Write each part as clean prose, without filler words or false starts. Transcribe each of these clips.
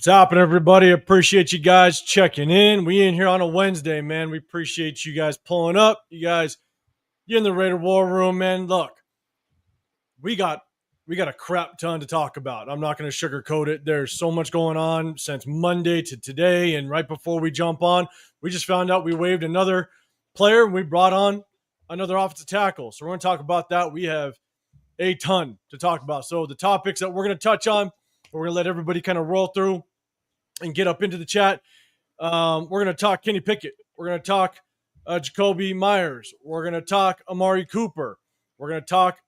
What's happening, everybody? Appreciate you guys checking in. We in here on a Wednesday, man. We appreciate you guys pulling up. You're in the Raider War Room, man. Look, we got a crap ton to talk about. I'm not going to sugarcoat it. There's so much going on since Monday to today, and right before we jump on, we just found out we waived another player and we brought on another offensive tackle. So we're going to talk about that. We have a ton to talk about. So the topics that we're going to touch on, we're going to let everybody kind of roll through and get up into the chat. We're going to talk Kenny Pickett. We're going to talk Jakobe Meyers. We're going to talk Amari Cooper. We're going to talk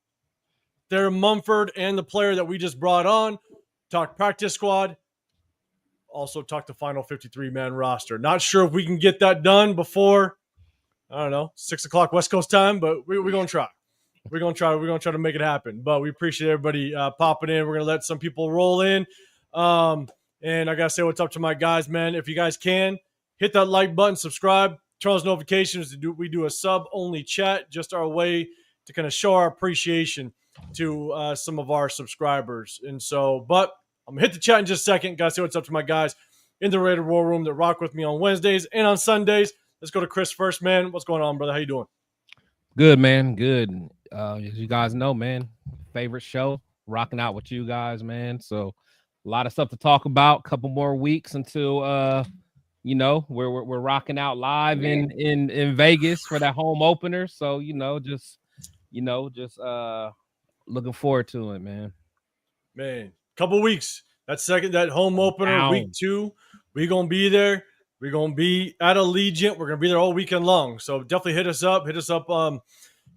their Mumford and the player that we just brought on. Talk practice squad. Also talk the final 53-man roster. Not sure if we can get that done before, 6 o'clock West Coast time, but we're going to try. We're going to try to make it happen. But we appreciate everybody popping in. We're going to let some people roll in. And I got to say what's up to my guys, man. If you guys can, hit that like button, subscribe, turn on those notifications. We do a sub-only chat, just our way to kind of show our appreciation to some of our subscribers. And so, but I'm going to hit the chat in just a second. Got to say what's up to my guys in the Raider War Room that rock with me on Wednesdays and on Sundays. Let's go to Chris first, man. What's going on, brother? How you doing? Good, man. Good. As you guys know, man, favorite show, rocking out with you guys, man. So a lot of stuff to talk about. Couple more weeks until we're rocking out live in Vegas for that home opener. So just looking forward to it, man. Couple weeks. That home opener, week 2. We gonna be there. We're gonna be at Allegiant. We're gonna be there all weekend long. So definitely hit us up. On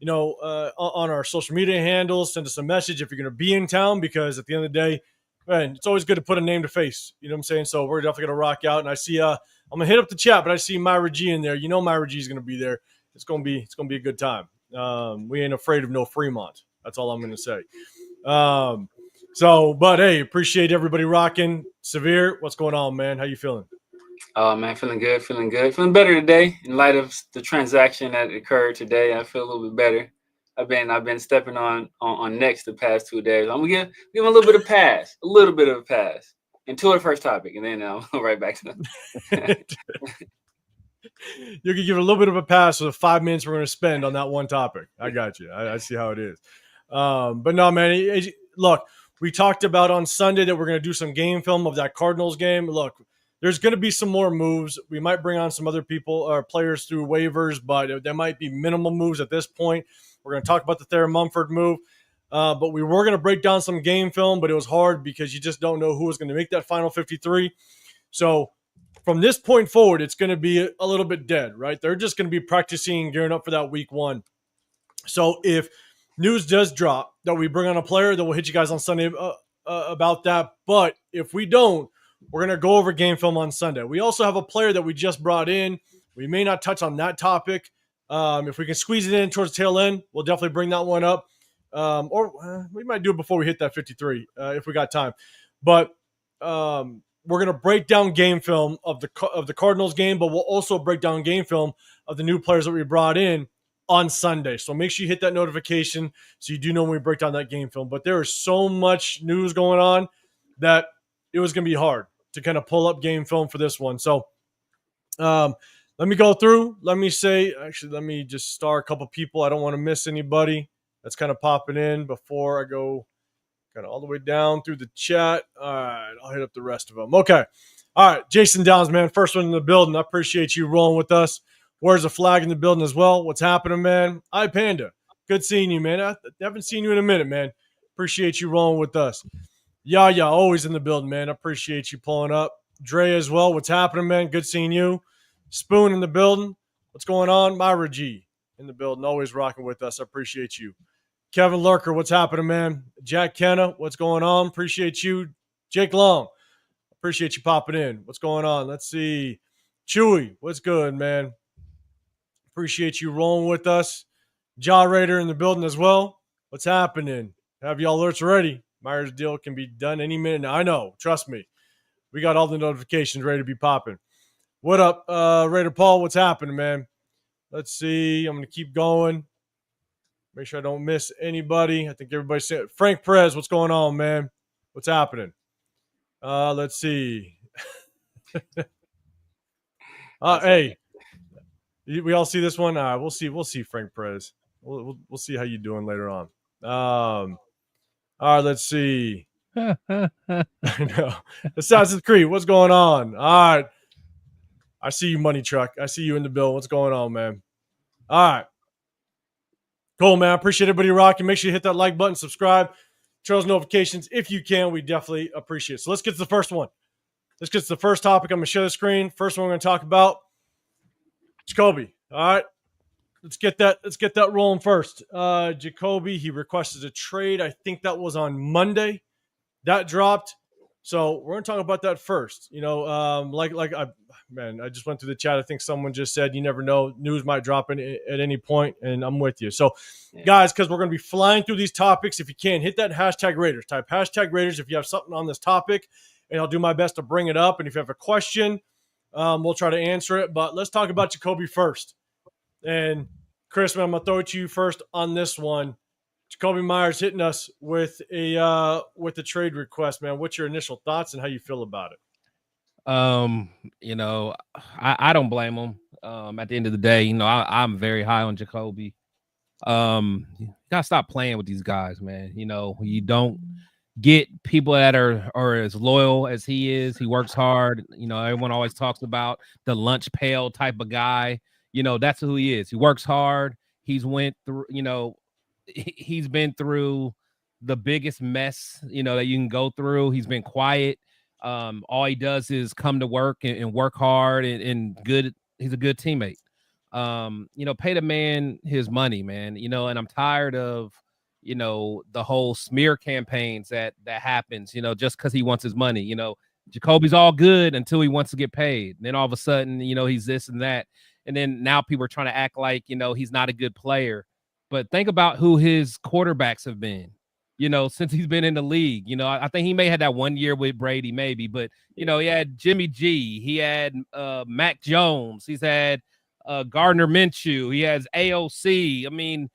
our social media handles. Send us a message if you're gonna be in town, because at the end of the day, man, it's always good to put a name to face. You know what I'm saying? So we're definitely going to rock out. And I see, I'm going to hit up the chat, but I see Myra G in there. You know Myra G is going to be there. It's going to be a good time. We ain't afraid of no Fremont. That's all I'm going to say. But hey, appreciate everybody rocking. Severe, what's going on, man? How you feeling? Oh, man, feeling good. Feeling better today in light of the transaction that occurred today. I feel a little bit better. I've been stepping on necks the past 2 days. I'm gonna give a little bit of a pass until the first topic, and then I'll go right back to them. You can give it a little bit of a pass for the 5 minutes we're going to spend on that one topic. I got you. I see how it is. But no, man. Look, we talked about on Sunday that we're going to do some game film of that Cardinals game. Look, there's going to be some more moves. We might bring on some other people or players through waivers, but there might be minimal moves at this point. We're going to talk about the Thayer Mumford move. But we were going to break down some game film, but it was hard because you just don't know who is going to make that final 53. So from this point forward, it's going to be a little bit dead, right? They're just going to be practicing and gearing up for that week 1. So if news does drop that we bring on a player, then we'll hit you guys on Sunday about that. But if we don't, we're going to go over game film on Sunday. We also have a player that we just brought in. We may not touch on that topic. If we can squeeze it in towards the tail end, we'll definitely bring that one up. Or we might do it before we hit that 53 if we got time. But we're going to break down game film of the Cardinals game, but we'll also break down game film of the new players that we brought in on Sunday. So make sure you hit that notification so you do know when we break down that game film. But there is so much news going on that it was going to be hard to kind of pull up game film for this one. So let me go through. Let me just star a couple people. I don't want to miss anybody that's kind of popping in before I go kind of all the way down through the chat. All right, I'll hit up the rest of them. Okay. All right, Jason Downs, man, first one in the building. I appreciate you rolling with us. Where's the flag in the building as well? What's happening, man? Hi, Panda. Good seeing you, man. I haven't seen you in a minute, man. Appreciate you rolling with us. Yeah, always in the building, man. I appreciate you pulling up. Dre as well. What's happening, man? Good seeing you. Spoon in the building. What's going on? Myra G in the building. Always rocking with us. I appreciate you. Kevin Lurker, what's happening, man? Jack Kenna, what's going on? Appreciate you. Jake Long, appreciate you popping in. What's going on? Let's see. Chewy, what's good, man? Appreciate you rolling with us. Jaw Raider in the building as well. What's happening? Have y'all alerts ready? Myers deal can be done any minute now. I know. Trust me. We got all the notifications ready to be popping. What up, Raider Paul? What's happening, man? Let's see. I'm going to keep going. Make sure I don't miss anybody. I think everybody's saying Frank Perez, what's going on, man? What's happening? Let's see. Hey, we all see this one. We'll see Frank Perez. We'll see how you doing later on. All right, let's see. I know. Assassin's Creed, what's going on? All right. I see you, Money Truck. I see you in the bill. What's going on, man? All right. Cool, man. Appreciate everybody rocking. Make sure you hit that like button, subscribe, turn those notifications if you can. We definitely appreciate it. So let's get to the first one. Let's get to the first topic. I'm going to share the screen. First one we're going to talk about Jakobe. All right. Let's get that rolling first. Jakobe, he requested a trade. I think that was on Monday. That dropped. So we're going to talk about that first. You know, I just went through the chat. I think someone just said, you never know, news might drop at any point, and I'm with you. So, guys, because we're going to be flying through these topics, if you can, hit that hashtag Raiders. Type hashtag Raiders if you have something on this topic, and I'll do my best to bring it up. And if you have a question, we'll try to answer it. But let's talk about Jakobe first. And, Chris, man, I'm going to throw it to you first on this one. Jakobe Meyers hitting us with a trade request, man. What's your initial thoughts and how you feel about it? You know, I don't blame him. At the end of the day, you know, I'm very high on Jakobe. You gotta stop playing with these guys, man. You know, you don't get people that are as loyal as he is. He works hard. You know, everyone always talks about the lunch pail type of guy. You know, that's who he is. He works hard. He's went through, you know, he's been through the biggest mess, you know, that you can go through. He's been quiet. All he does is come to work and work hard and good. He's a good teammate. You know, pay the man his money, man. You know, and I'm tired of, you know, the whole smear campaigns that happens, you know, just because he wants his money. You know, Jakobe's all good until he wants to get paid. And then all of a sudden, you know, he's this and that. And then now people are trying to act like, you know, he's not a good player. But think about who his quarterbacks have been, you know, since he's been in the league. You know, I think he may have that 1 year with Brady, maybe. But, you know, he had Jimmy G. He had Mac Jones. He's had Gardner Minshew. He has AOC. I mean,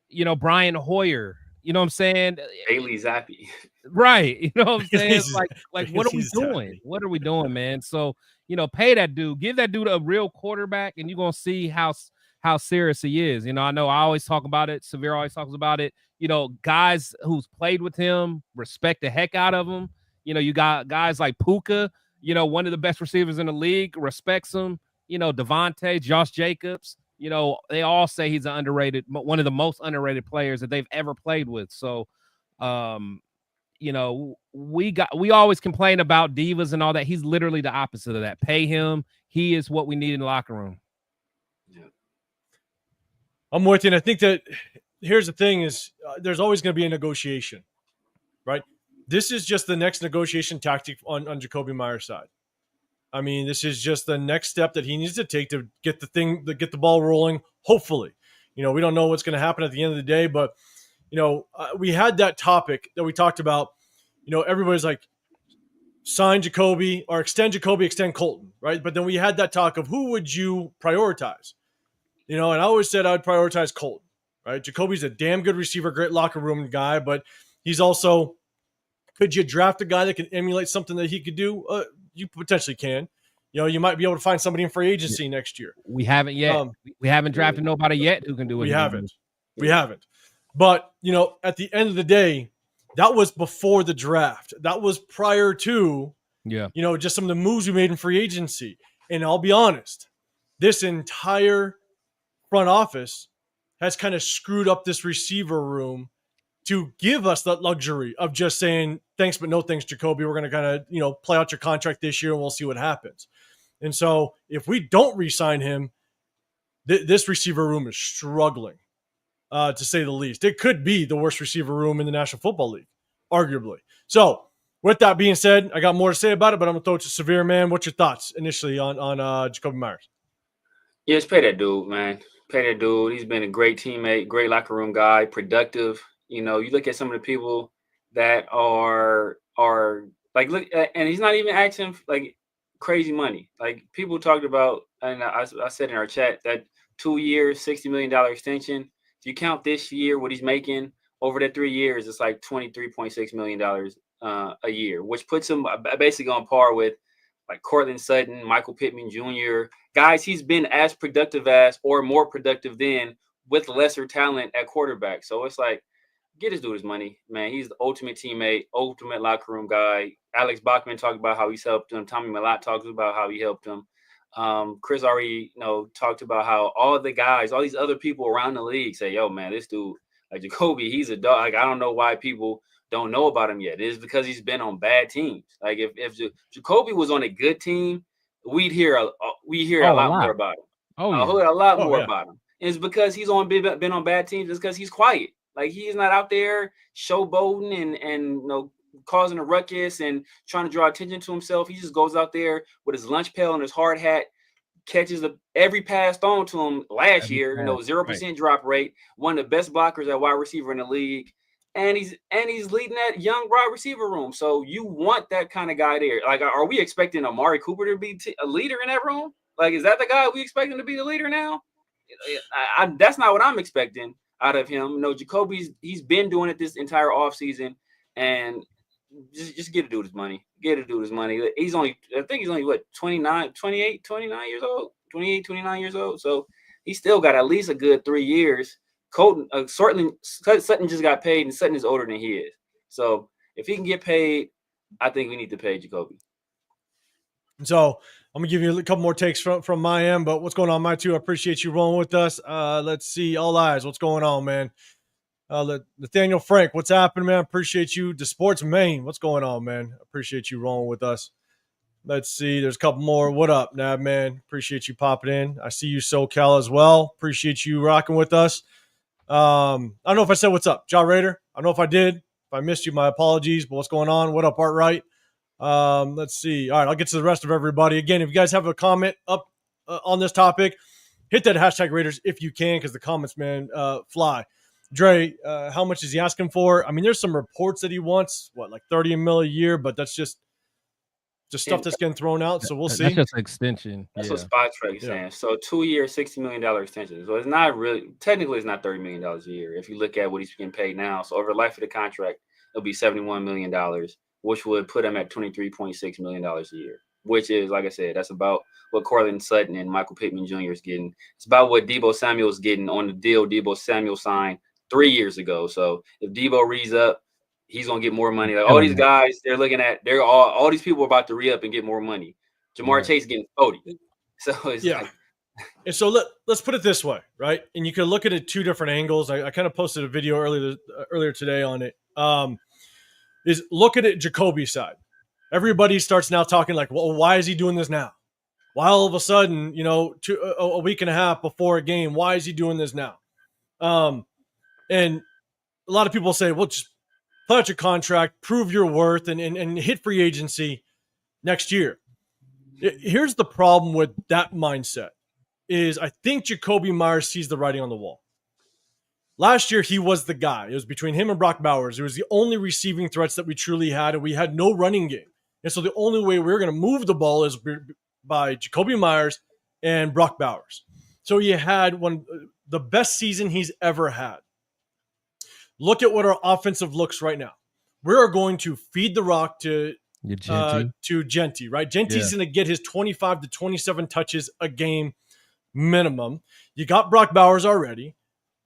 you know, Brian Hoyer. You know what I'm saying? Bailey Zappi. Right. You know what I'm saying? like what are we doing? Zappi. What are we doing, man? So, you know, pay that dude. Give that dude a real quarterback, and you're going to see how serious he is. You know, I always talk about it. Severe always talks about it. You know, guys who's played with him respect the heck out of him. You know, you got guys like Puka, you know, one of the best receivers in the league, respects him. You know, Devontae, Josh Jacobs, you know, they all say he's an underrated, one of the most underrated players that they've ever played with. So, you know, we always complain about divas and all that. He's literally the opposite of that. Pay him. He is what we need in the locker room. I'm with you. And I think that here's the thing is there's always going to be a negotiation, right? This is just the next negotiation tactic on Jakobe Meyers' side. I mean, this is just the next step that he needs to take to get the ball rolling. Hopefully, you know, we don't know what's going to happen at the end of the day, but you know, we had that topic that we talked about. You know, everybody's like, sign Jakobe or extend Jakobe, extend Colton, right? But then we had that talk of who would you prioritize? You know, and I always said I would prioritize Colton, right? Jacoby's a damn good receiver, great locker room guy, but he's also, could you draft a guy that can emulate something that he could do? You potentially can. You know, you might be able to find somebody in free agency next year. We haven't yet. We haven't drafted nobody yet who can do it. We haven't. But, you know, at the end of the day, that was before the draft. That was prior to, you know, just some of the moves we made in free agency. And I'll be honest, this entire front office has kind of screwed up this receiver room to give us that luxury of just saying, thanks, but no thanks, Jakobe. We're going to kind of, you know, play out your contract this year and we'll see what happens. And so if we don't re-sign him, this receiver room is struggling, to say the least. It could be the worst receiver room in the National Football League, arguably. So with that being said, I got more to say about it, but I'm going to throw it to Severe, man. What's your thoughts initially on Jakobe Meyers? Yeah, just pay that dude, man. Pay that dude. He's been a great teammate, great locker room guy, productive. You know, you look at some of the people that are like, look, and he's not even asking like crazy money. Like people talked about, and I said in our chat that 2 years, $60 million extension. If you count this year, what he's making over that 3 years, it's like $23.6 million a year, which puts him basically on par with like Cortland Sutton, Michael Pittman Jr., guys he's been as productive as or more productive than with lesser talent at quarterback. So it's like, get this dude his money, man. He's the ultimate teammate, ultimate locker room guy. Alex Bachman talked about how he's helped him. Tommy Mellott talks about how he helped him. Chris already, talked about how all the guys, all these other people around the league say, yo, man, this dude, like Jakobe, he's a dog. Like, I don't know why people don't know about him yet. It's because he's been on bad teams. Like, if Jakobe was on a good team, we'd hear a lot more about him. A lot more about him. And it's because he's been on bad teams. It's because he's quiet. Like, he's not out there showboating and causing a ruckus and trying to draw attention to himself. He just goes out there with his lunch pail and his hard hat, catches every pass thrown to him last year. 0% drop rate, one of the best blockers at wide receiver in the league, and he's leading that young wide receiver room. So you want that kind of guy there. Like, are we expecting Amari Cooper to be a leader in that room? Like, is that the guy we expecting to be the leader now? That's not what I'm expecting out of him. Jacoby's he's been doing it this entire offseason, and just get a dude his money. Get a dude his money. I think he's only what, 29 years old, 28, 29 years old. So he still got at least a good 3 years. Sutton just got paid, and Sutton is older than he is. So if he can get paid, I think we need to pay Jakobe. So I'm gonna give you a couple more takes from my end, but what's going on, my two? I appreciate you rolling with us. Let's see, All Eyes, what's going on, man? Nathaniel Frank, what's happening, man? Appreciate you. The Sports Main, what's going on, man? Appreciate you rolling with us. Let's see, there's a couple more. What up, Nab, man? Appreciate you popping in. I see you, SoCal, as well. Appreciate you rocking with us. I don't know if I said what's up, Raider. I don't know if I did. If I missed you, my apologies. But what's going on? What up, Art Wright? Let's see. All right, I'll get to the rest of everybody. Again, if you guys have a comment up on this topic, hit that hashtag Raiders if you can, because the comments, man, fly. Dre, how much is he asking for? I mean, there's some reports that he wants, like $30 million a year, but that's just stuff that's getting thrown out. So we'll see. That's just an extension. That's what SpotTrack is saying. So 2 year, $60 million extension. So it's not really, technically it's not $30 million a year if you look at what he's getting paid now. So over the life of the contract, it'll be $71 million, which would put him at $23.6 million a year, which is, like I said, that's about what Cortland Sutton and Michael Pittman Jr. is getting. It's about what Deebo Samuel's getting on the deal Deebo Samuel signed 3 years ago. So if Deebo rees up, he's gonna get more money. Like all these guys, all these people are about to re-up and get more money. Jamar Chase getting 40. So it's like, and so let's put it this way, right? And you can look at it two different angles. I kind of posted a video earlier today on it. Is look at it Jacoby's side. Everybody starts now talking like, well, why is he doing this now? Why all of a sudden, a week and a half before a game, why is he doing this now? And a lot of people say, well, just play out your contract, prove your worth, and hit free agency next year. Here's the problem with that mindset is I think Jakobe Meyers sees the writing on the wall. Last year, he was the guy. It was between him and Brock Bowers. It was the only receiving threats that we truly had, and we had no running game. And so the only way we were going to move the ball is by Jakobe Meyers and Brock Bowers. So he had the best season he's ever had. Look at what our offensive looks right now. We are going to feed the rock to Genty, right? Genty's going to get his 25 to 27 touches a game minimum. You got Brock Bowers already.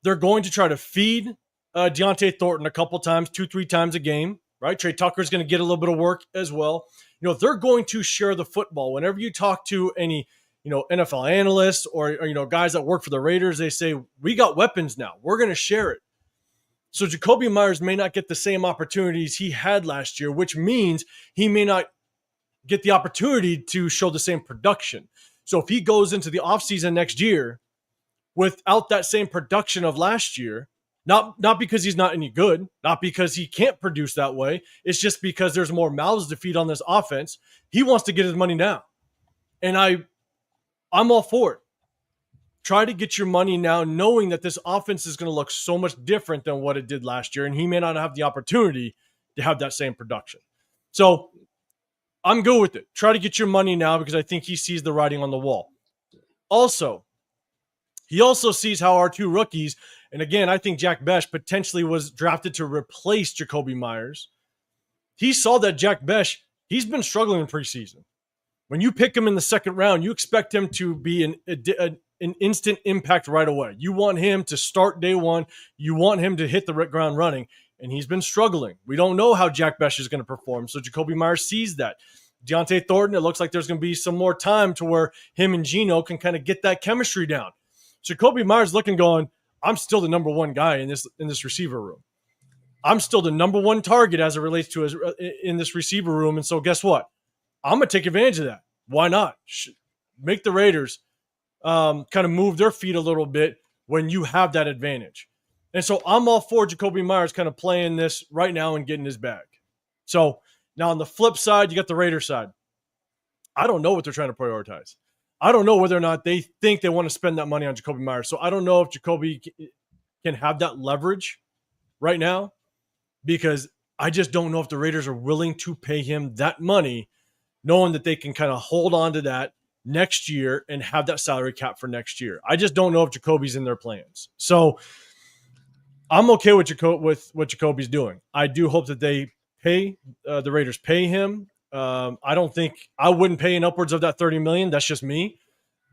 They're going to try to feed Deontay Thornton a couple times, 2-3 times a game, right? Trey Tucker's going to get a little bit of work as well. They're going to share the football. Whenever you talk to any, NFL analysts or guys that work for the Raiders, they say, we got weapons now. We're going to share it. So Jakobe Meyers may not get the same opportunities he had last year, which means he may not get the opportunity to show the same production. So if he goes into the offseason next year without that same production of last year, not because he's not any good, not because he can't produce that way, it's just because there's more mouths to feed on this offense. He wants to get his money now. And I'm all for it. Try to get your money now, knowing that this offense is going to look so much different than what it did last year, and he may not have the opportunity to have that same production. So I'm good with it. Try to get your money now because I think he sees the writing on the wall. Also, he also sees how our two rookies, and again, I think Jack Besh potentially was drafted to replace Jakobe Meyers. He saw that Jack Besh, he's been struggling in preseason. When you pick him in the second round, you expect him to be an instant impact right away. You want him to start day one. You want him to hit the ground running, and he's been struggling. We don't know how Jack Besh is going to perform, so Jakobe Meyers sees that. Deontay Thornton, it looks like there's going to be some more time to where him and Geno can kind of get that chemistry down. Jakobe Meyers looking going, I'm still the number one guy in this receiver room. I'm still the number one target as it relates to in this receiver room, and so guess what? I'm going to take advantage of that. Why not? Make the Raiders kind of move their feet a little bit when you have that advantage. And so I'm all for Jakobe Meyers kind of playing this right now and getting his bag. So now on the flip side, you got the Raiders side. I don't know what they're trying to prioritize. I don't know whether or not they think they want to spend that money on Jakobe Meyers. So I don't know if Jakobe can have that leverage right now, because I just don't know if the Raiders are willing to pay him that money, knowing that they can kind of hold on to that next year and have that salary cap for next year. I just don't know if Jacoby's in their plans. So I'm okay with what Jacoby's doing. I do hope that they pay the Raiders pay him. I wouldn't pay in upwards of that $30 million. That's just me.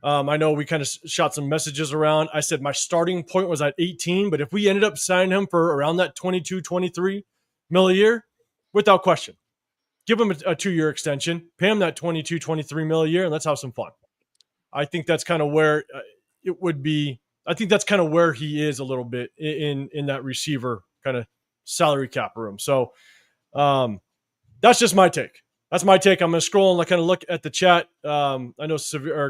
I know we kind of shot some messages around. I said my starting point was at 18, but if we ended up signing him for around that 22, 23 mil a year, without question, give him a 2-year extension, pay him that 22, 23 mil a year, and let's have some fun. I think that's kind of where it would be. I think that's kind of where he is a little bit in that receiver kind of salary cap room. So that's just my take. That's my take. I'm going to scroll and kind of look at the chat. I know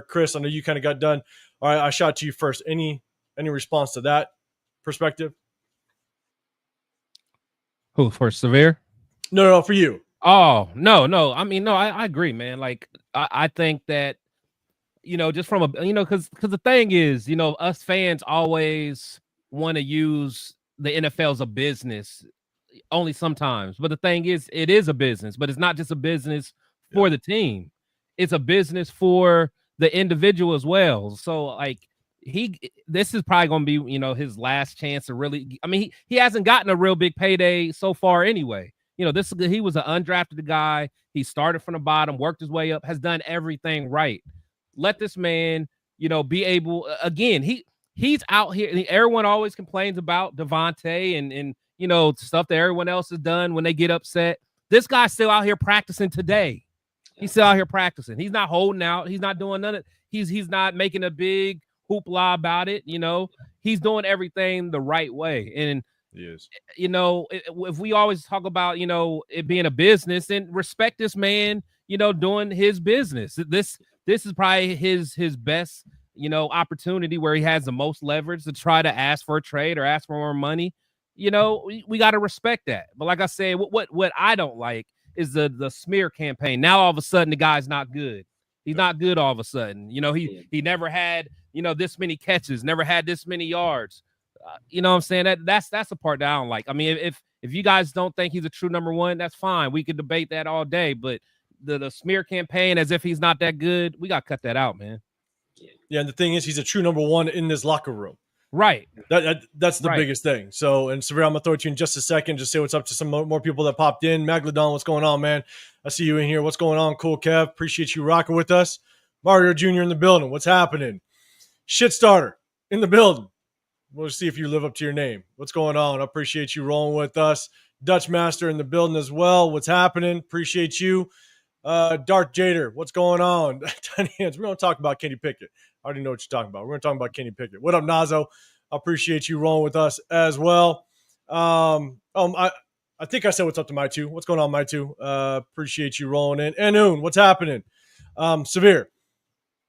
Chris, I know you kind of got done. All right, I shot to you first. Any response to that perspective? Who, for Severe? No, for you. Oh, no. I mean, no, I agree, man. Like, I think that, just from because the thing is, us fans always want to use the NFL as a business. Only sometimes, but the thing is, it is a business, but it's not just a business for the team. It's a business for the individual as well. So like this is probably going to be, his last chance to really, I mean, he hasn't gotten a real big payday so far anyway. He was an undrafted guy. He started from the bottom, worked his way up, has done everything right. Let this man, be able, again, he's out here. Everyone always complains about Devontae and stuff that everyone else has done when they get upset. This guy's still out here practicing today. He's still out here practicing. He's not holding out. He's not doing none of it. He's not making a big hoopla about it. He's doing everything the right way. And he is. If we always talk about, it being a business, then respect this man, doing his business. This is probably his best, opportunity where he has the most leverage to try to ask for a trade or ask for more money. We got to respect that. But like I said, what I don't like is the smear campaign. Now all of a sudden the guy's not good. He's not good all of a sudden. He never had this many catches, never had this many yards. What I'm saying? That's the part that I don't like. I mean, if you guys don't think he's a true number one, that's fine. We could debate that all day. But the smear campaign as if he's not that good, we got to cut that out, man. Yeah, and the thing is, he's a true number one in this locker room. Right. That's the biggest thing. So, and Severe, I'm going to throw it to you in just a second. Just say what's up to some more people that popped in. Maglodon, what's going on, man? I see you in here. What's going on? Cool, Kev. Appreciate you rocking with us. Mario Jr. in the building. What's happening? Shitstarter in the building. We'll see if you live up to your name. What's going on? I appreciate you rolling with us. Dutch Master in the building as well. What's happening? Appreciate you. Dark Jader, what's going on? Tiny Hands, we're going to talk about Kenny Pickett. I already know what you're talking about. We're going to talk about Kenny Pickett. What up, Nazo? I appreciate you rolling with us as well. I think I said what's up to my two. What's going on, my two? Appreciate you rolling in. Anoon, what's happening? Severe,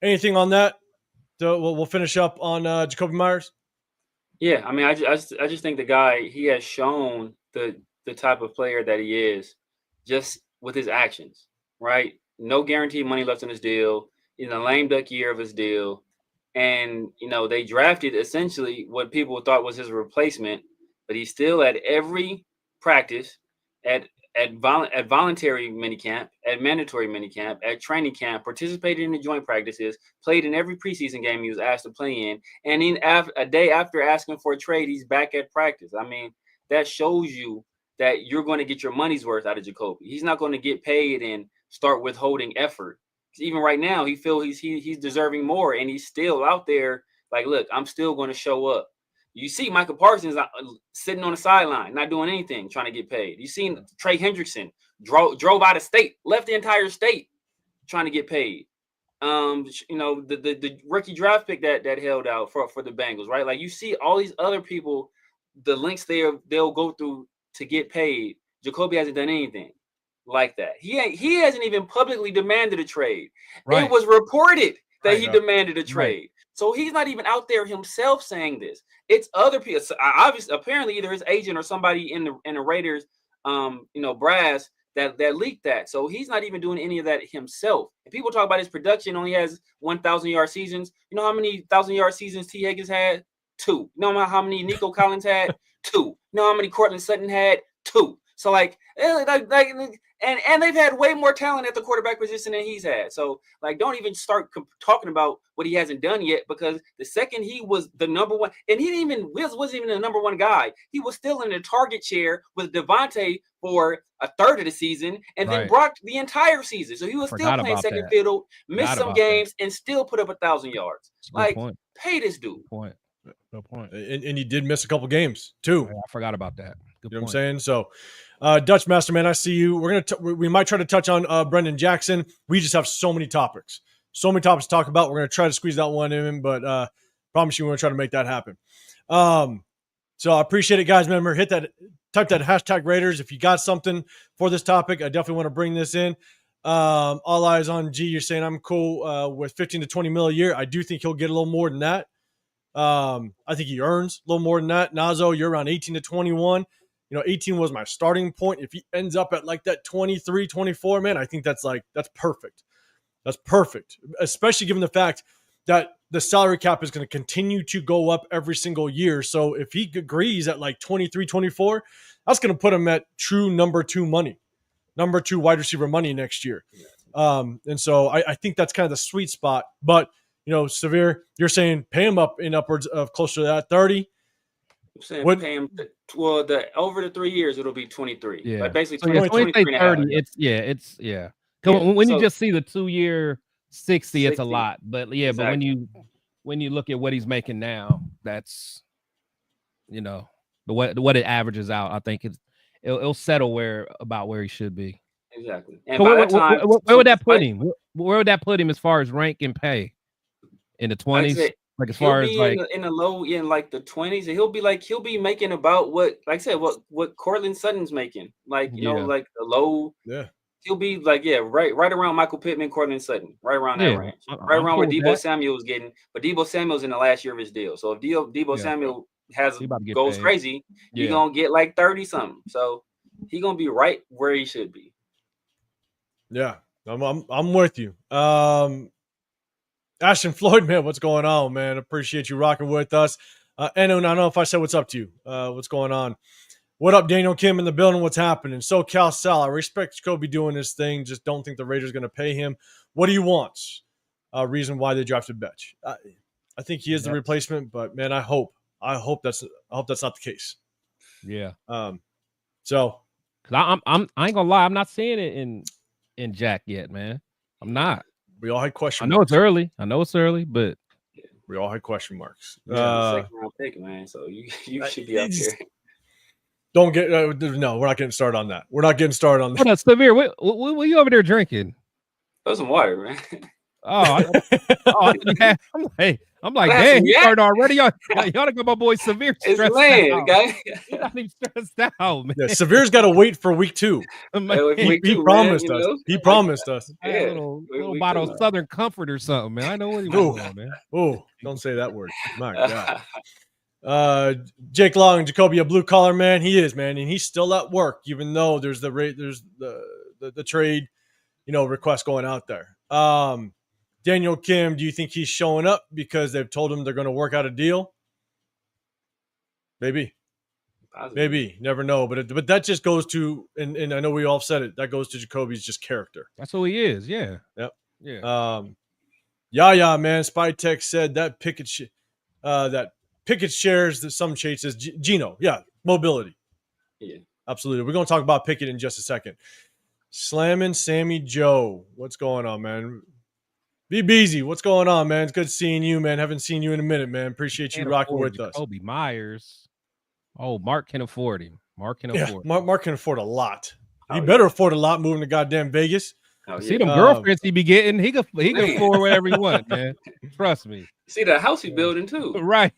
anything on that? We'll finish up on Jakobe Meyers. Yeah, I mean, I just think the guy, he has shown the type of player that he is just with his actions, right? No guaranteed money left in his deal. In a lame duck year of his deal. And, they drafted essentially what people thought was his replacement, but he's still at every practice, at voluntary minicamp, at mandatory minicamp, at training camp, participated in the joint practices, played in every preseason game he was asked to play in. And in a day after asking for a trade, he's back at practice. I mean, that shows you that you're going to get your money's worth out of Jakobe. He's not going to get paid and start withholding effort even right now, he feels he's deserving more, and he's still out there. Like, look, I'm still going to show up. You see Michael Parsons sitting on the sideline, not doing anything, trying to get paid. You seen Trey Hendrickson drove out of state, left the entire state, trying to get paid. The rookie draft pick that held out for the Bengals, right? Like, you see all these other people, the links they'll go through to get paid. Jakobe hasn't done anything like that. He hasn't even publicly demanded a trade. Right. It was reported that he demanded a trade. Right. So he's not even out there himself saying this. It's other people. Obviously, apparently, either his agent or somebody in the Raiders, brass that leaked that. So he's not even doing any of that himself. And people talk about his production only has 1,000-yard seasons. You know how many 1,000-yard seasons T. Higgins had? 2. You know how many Nico Collins had? 2. You know how many Cortland Sutton had? 2. So like and they've had way more talent at the quarterback position than he's had. So like, don't even start talking about what he hasn't done yet, because the second he was the number one, and he wasn't even the number one guy. He was still in the target chair with Devontae for a third of the season, and then Brock the entire season. So he was still playing second fiddle, missed some games, and still put up 1,000 yards. Like, pay this dude. No point. And he did miss a couple games too. I forgot about that. Good you know point. What I'm saying? So, Dutch Masterman, I see you. We might try to touch on Brendan Jackson. We just have so many topics to talk about. We're going to try to squeeze that one in, but promise you we're going to try to make that happen. So I appreciate it, guys. Remember, type that hashtag Raiders if you got something for this topic. I definitely want to bring this in. All eyes on G. You're saying I'm cool with 15 to 20 mil a year. I do think he'll get a little more than that. I think he earns a little more than that. Nazo, you're around 18 to 21. 18 was my starting point. If he ends up at like that 23, 24, man, I think that's perfect. That's perfect, especially given the fact that the salary cap is going to continue to go up every single year. So if he agrees at like 23, 24, that's going to put him at true number 2 wide receiver money next year. And so I think that's kind of the sweet spot. But Severe, you're saying pay him up in upwards of closer to that 30. I'm saying pay him. Over the 3 years, it'll be 23. Yeah, like basically so 23 30. It's when you just see the 2-year 60, it's a lot. But exactly. But when you look at what he's making now, that's what it averages out. I think it'll settle where he should be. Exactly. And so where would that put him? Where would that put him as far as rank and pay? In the 20s, like as far as like in the low, in like the 20s, and he'll be making about what Cortland Sutton's making, like like the low. Yeah, he'll be like right around Michael Pittman, Cortland Sutton, right around that range, right around what Deebo Samuel's getting. But Deebo Samuel's in the last year of his deal, so if Deebo Samuel goes crazy, you're gonna get like 30 something. So he's gonna be right where he should be. Yeah, I'm with you. Ashton Floyd, man, what's going on, man? Appreciate you rocking with us. Eno, I don't know if I said what's up to you. What's going on? What up, Daniel Kim in the building? What's happening? SoCal Sal, I respect Jakobe doing this thing. Just don't think the Raiders are going to pay him. What do you want? Reason why they drafted Betch. I think he is the replacement, but man, I hope that's not the case. Yeah. So, I ain't gonna lie, I'm not seeing it in Jack yet, man. I'm not. We all had question marks. I know it's early, but we all had question marks. Second round pick, man. So you should be up here. Don't get no. We're not getting started on that. We're not getting started on that. Hold on, Severe. What you over there drinking? There's some water, man. I'm like, dang, you started already. Y'all to go, my boy Severe. It's lame, guy. He's not even stressed out, man. Yeah, Severe's got to wait for week 2. He promised us. He promised us. A little bottle of Southern Comfort or something, man. I know what he was on, man. Oh, don't say that word. My God. Jake Long and Jakobe, a blue collar man. He is, man, and he's still at work, even though there's the trade, request going out there. Daniel Kim, do you think he's showing up because they've told him they're going to work out a deal? Maybe. Positive. Maybe. Never know. But that just goes to, and I know we all said it, that goes to Jacoby's just character. That's who he is. Yeah. Yep. Yeah. Man. SpyTek said that Pickett shares some traits as Gino. Yeah. Mobility. Yeah. Absolutely. We're going to talk about Pickett in just a second. Slamming Sammy Joe. What's going on, man? Be Beezy, what's going on, man? It's good seeing you, man. Haven't seen you in a minute, man. Appreciate you Can't rocking afford with us. Jakobe Meyers. Oh, Mark can afford him. Mark can afford him. Mark can afford a lot. He better afford a lot moving to goddamn Vegas. See them girlfriends he be getting. He can afford whatever he wants, man. Trust me. See the house he building too. Right.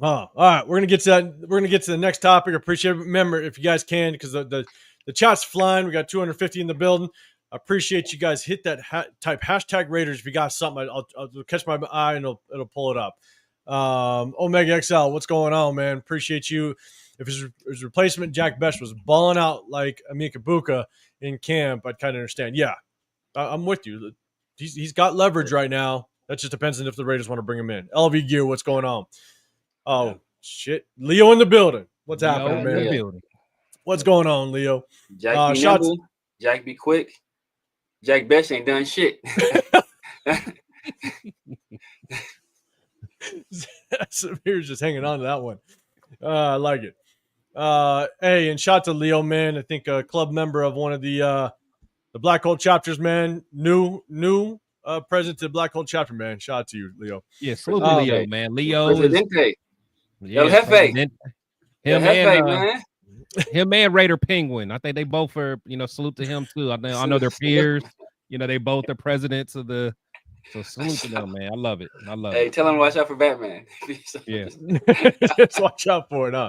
All right. We're gonna get to that. We're gonna get to the next topic. Appreciate it. Remember, if you guys can, because the chat's flying. We got 250 in the building. I appreciate you guys. Hit that type hashtag Raiders if you got something. I'll catch my eye and it'll pull it up. Omega XL, what's going on, man? Appreciate you. If his replacement Jack Best was balling out like Amari Cooper in camp, I'd kind of understand. Yeah, I'm with you. He's got leverage right now. That just depends on if the Raiders want to bring him in. LV Gear, what's going on? Oh shit, Leo in the building. What's happening, man? What's going on, Leo? Jack be nimble. Jack be quick. Jack Best ain't done shit. Samir's just hanging on to that one. I like it. Hey, and shout to Leo, man. I think a club member of one of the Black Hole chapters, man. New president of the Black Hole chapter, man. Shout out to you, Leo. Yeah, salute to Leo, man. Leo Presidente. El Jefe. Him and Raider Penguin. I think they both are, salute to him too. I know their peers. They both are presidents of the. So salute to them, man. I love it. Hey, tell him to watch out for Batman. Yeah. Just watch out for it, huh?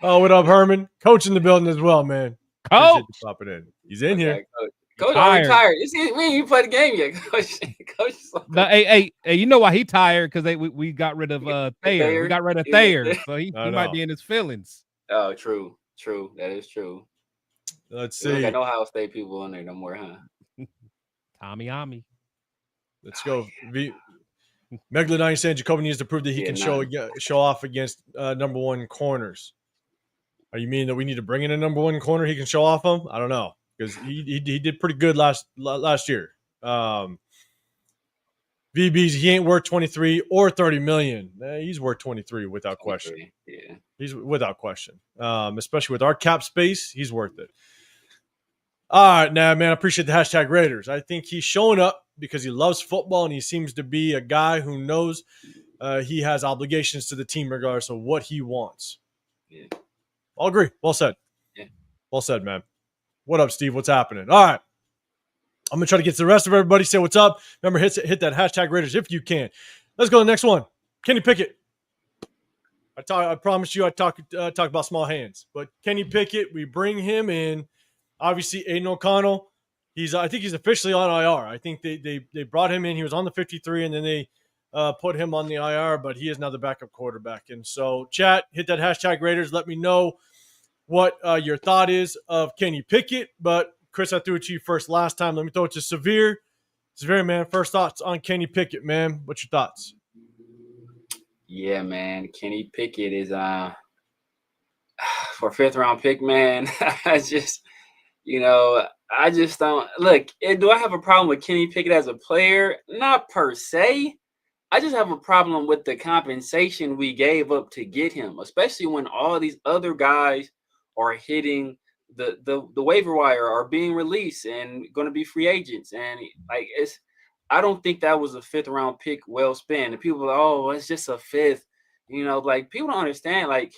Oh, what up, Herman? Coach in the building as well, man. Coach. Pop it in. He's in here. Coach retired. We ain't even played the game yet. Coach hey, you know why he tired? Because we got rid of Thayer. We got rid of Thayer. So he might be in his feelings. Oh, true. That is true. Let's see. We got no Ohio State people in there no more, huh? Tommy Ami. Let's go. Megalodon saying Jakobe needs to prove that he can show off against number one corners. Are you meaning that we need to bring in a number one corner he can show off him? I don't know, because he did pretty good last year. VBs, he ain't worth 23 or 30 million. He's worth 23 without question. Yeah, he's without question. Especially with our cap space, he's worth it. All right, now, man, I appreciate the hashtag Raiders. I think he's showing up because he loves football and he seems to be a guy who knows he has obligations to the team regardless of what he wants. Yeah. I'll agree. Well said. Yeah. Well said, man. What up, Steve? What's happening? All right. I'm going to try to get to the rest of everybody. Say what's up. Remember, hit that hashtag Raiders if you can. Let's go to the next one. Kenny Pickett. I promised you I'd talk about small hands. But Kenny Pickett, we bring him in. Obviously, Aiden O'Connell, I think he's officially on IR. I think they brought him in. He was on the 53, and then they put him on the IR, but he is now the backup quarterback. And so, chat, hit that hashtag Raiders. Let me know what your thought is of Kenny Pickett. But, Chris, I threw it to you first last time. Let me throw it to Severe. Severe, man, first thoughts on Kenny Pickett, man. What's your thoughts? Yeah, man. Kenny Pickett is for a fifth-round pick, man. I just don't look. Do I have a problem with Kenny Pickett as a player? Not per se. I just have a problem with the compensation we gave up to get him, especially when all these other guys are hitting the waiver wire, are being released and going to be free agents. And I don't think that was a fifth-round pick well spent. And people are like, oh, it's just a fifth. People don't understand.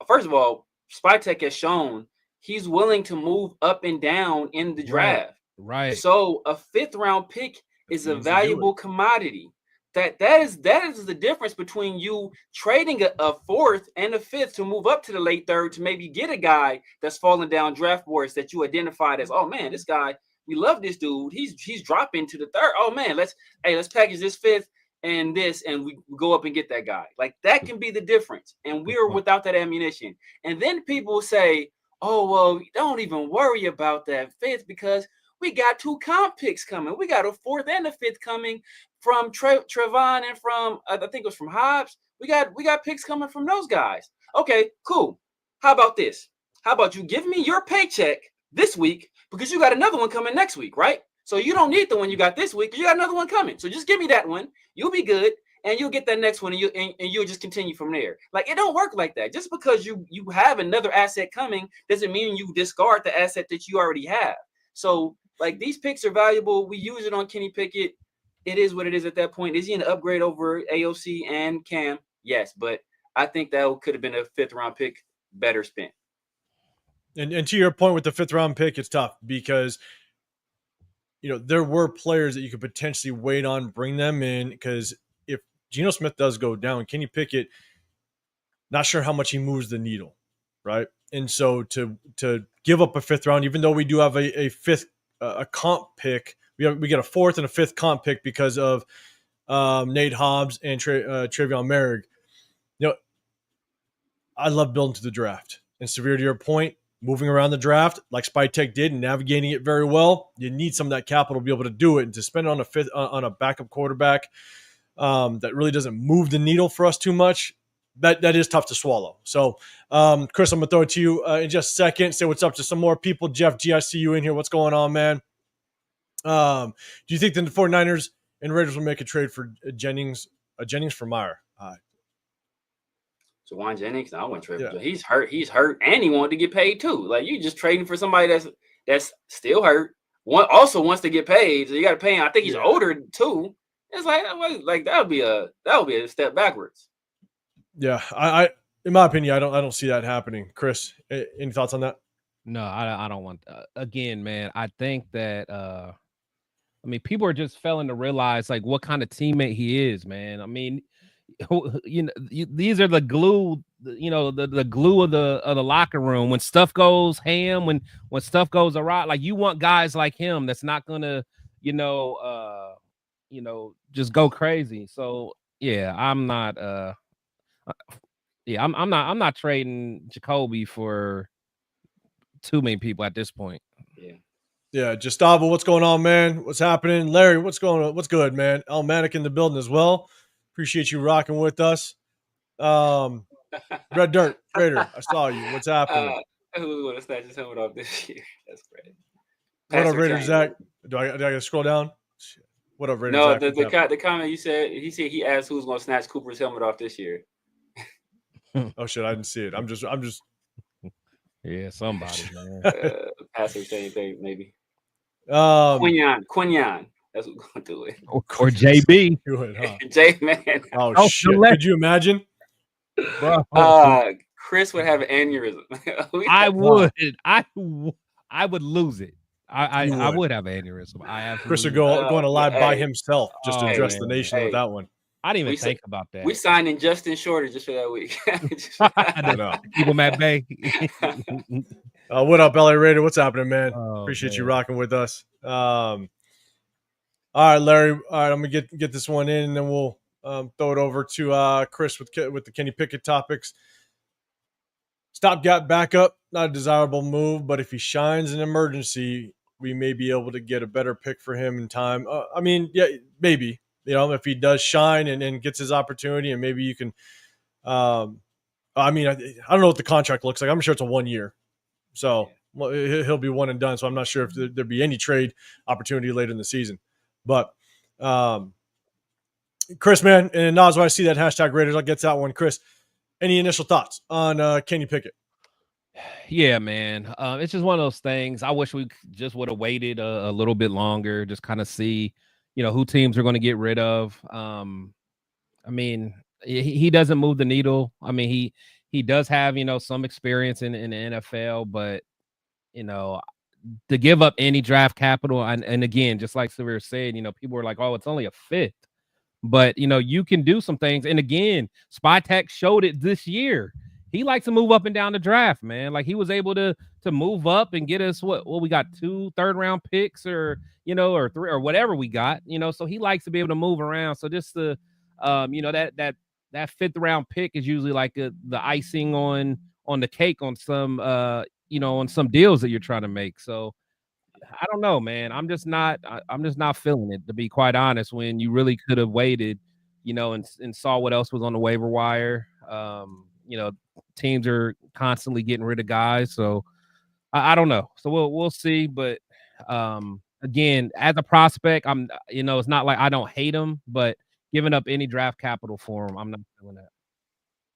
First of all, Spytek has shown he's willing to move up and down in the draft. Right. So a fifth-round pick is a valuable commodity. That is the difference between you trading a fourth and a fifth to move up to the late third to maybe get a guy that's falling down draft boards that you identified as, oh man, this guy, we love this dude. He's dropping to the third. Oh man, let's package this fifth and this, and we go up and get that guy. That can be the difference. And we're without that ammunition. And then people say, oh, well, don't even worry about that fifth because we got two comp picks coming. We got a fourth and a fifth coming from Trevon and from, I think it was from Hobbs. We got picks coming from those guys. Okay, cool. How about this? How about you give me your paycheck this week because you got another one coming next week, right? So you don't need the one you got this week. You got another one coming. So just give me that one. You'll be good. And you'll get that next one, and you'll just continue from there. It don't work like that. Just because you have another asset coming doesn't mean you discard the asset that you already have. So Like, these picks are valuable. We use it on Kenny Pickett. It is what it is at that point. Is he an upgrade over AOC and Cam? Yes, but I think that could have been a 5th round pick better spent. And to your point with the 5th round pick, it's tough because there were players that you could potentially wait on, bring them in, because if Geno Smith does go down, Kenny Pickett, not sure how much he moves the needle, right? And so to give up a 5th round, even though we do have a 5th a comp pick, we get a 4th and a 5th comp pick because of Nate Hobbs and Travion Merrick. I love building to the draft. And Severe, to your point, moving around the draft like Spytek did and navigating it very well, you need some of that capital to be able to do it, and to spend it on a backup quarterback that really doesn't move the needle for us too much. That is tough to swallow. So, Chris, I'm going to throw it to you in just a second. Say what's up to some more people. Jeff G, I see you in here. What's going on, man? Do you think the 49ers and Raiders will make a trade for Jennings for Meyer? Juwan Jennings, I wouldn't trade for. He's hurt, and he wanted to get paid too. Like, you just trading for somebody that's still hurt. One also wants to get paid, so you got to pay him. I think he's older too. It's like that would be a step backwards. Yeah, I in my opinion, I don't see that happening. Chris, any thoughts on that? No, I don't want. Again, man, I think that people are just failing to realize like what kind of teammate he is, man. I mean, these are the glue, the glue of the locker room. When stuff goes ham, when stuff goes awry, like, you want guys like him that's not gonna, just go crazy. So yeah, I'm not I'm not trading Jakobe for too many people at this point. Yeah, Gustavo, what's going on, man? What's happening? Larry, what's going on? What's good, man? Almanic in the building as well. Appreciate you rocking with us. Red Dirt, Raider, I saw you. What's happening? Who's going to snatch his helmet off this year? That's great. What up, Raider Zach? Do I got to scroll down? Shit. What up, Raider Zach? No, the comment you said, he asked who's going to snatch Cooper's helmet off this year. Oh shit, I didn't see it. I'm just. Yeah, somebody, man. Passer same thing, maybe. Quinyon. That's who's going to do it. Or JB. Do it, huh? J-Man. Oh shit! Could you imagine? Bro. Chris would have an aneurysm. I would lose it. I would have an aneurysm. Chris would going to live by himself just to address the nation with that one. I didn't even think about that. We signed in Justin Shorter just for that week. People Matt Bay. What up, LA Raider? What's happening, man? Appreciate you rocking with us. All right, Larry. All right, I'm gonna get this one in, and then we'll throw it over to Chris with the Kenny Pickett topics. Stopgap backup, not a desirable move, but if he shines in emergency, we may be able to get a better pick for him in time. Maybe. If he does shine and gets his opportunity, and maybe you can. I don't know what the contract looks like. I'm sure it's a 1 year, so he'll be one and done. So I'm not sure if there'd be any trade opportunity later in the season. But Chris, man, and Nas, when I see that hashtag Raiders, I'll get that one. Chris, any initial thoughts on Kenny Pickett? Yeah, man. It's just one of those things. I wish we just would have waited a little bit longer, just kind of see, who teams are going to get rid of. He doesn't move the needle. I mean, he does have, some experience in the NFL, but, to give up any draft capital, and again, just like Severe said, people were like, oh, it's only a 5th. But, you can do some things. And again, Spytek showed it this year. He likes to move up and down the draft, man. Like, he was able to move up and get us what we got 2 third-round picks or 3 or whatever we got, so he likes to be able to move around. So just that 5th round pick is usually like the icing on the cake on some, on some deals that you're trying to make. So I don't know, man. I'm just not feeling it, to be quite honest, when you really could have waited, and saw what else was on the waiver wire. Teams are constantly getting rid of guys. So I don't know. So we'll see. But again, as a prospect, it's not like I don't hate him, but giving up any draft capital for him, I'm not doing that.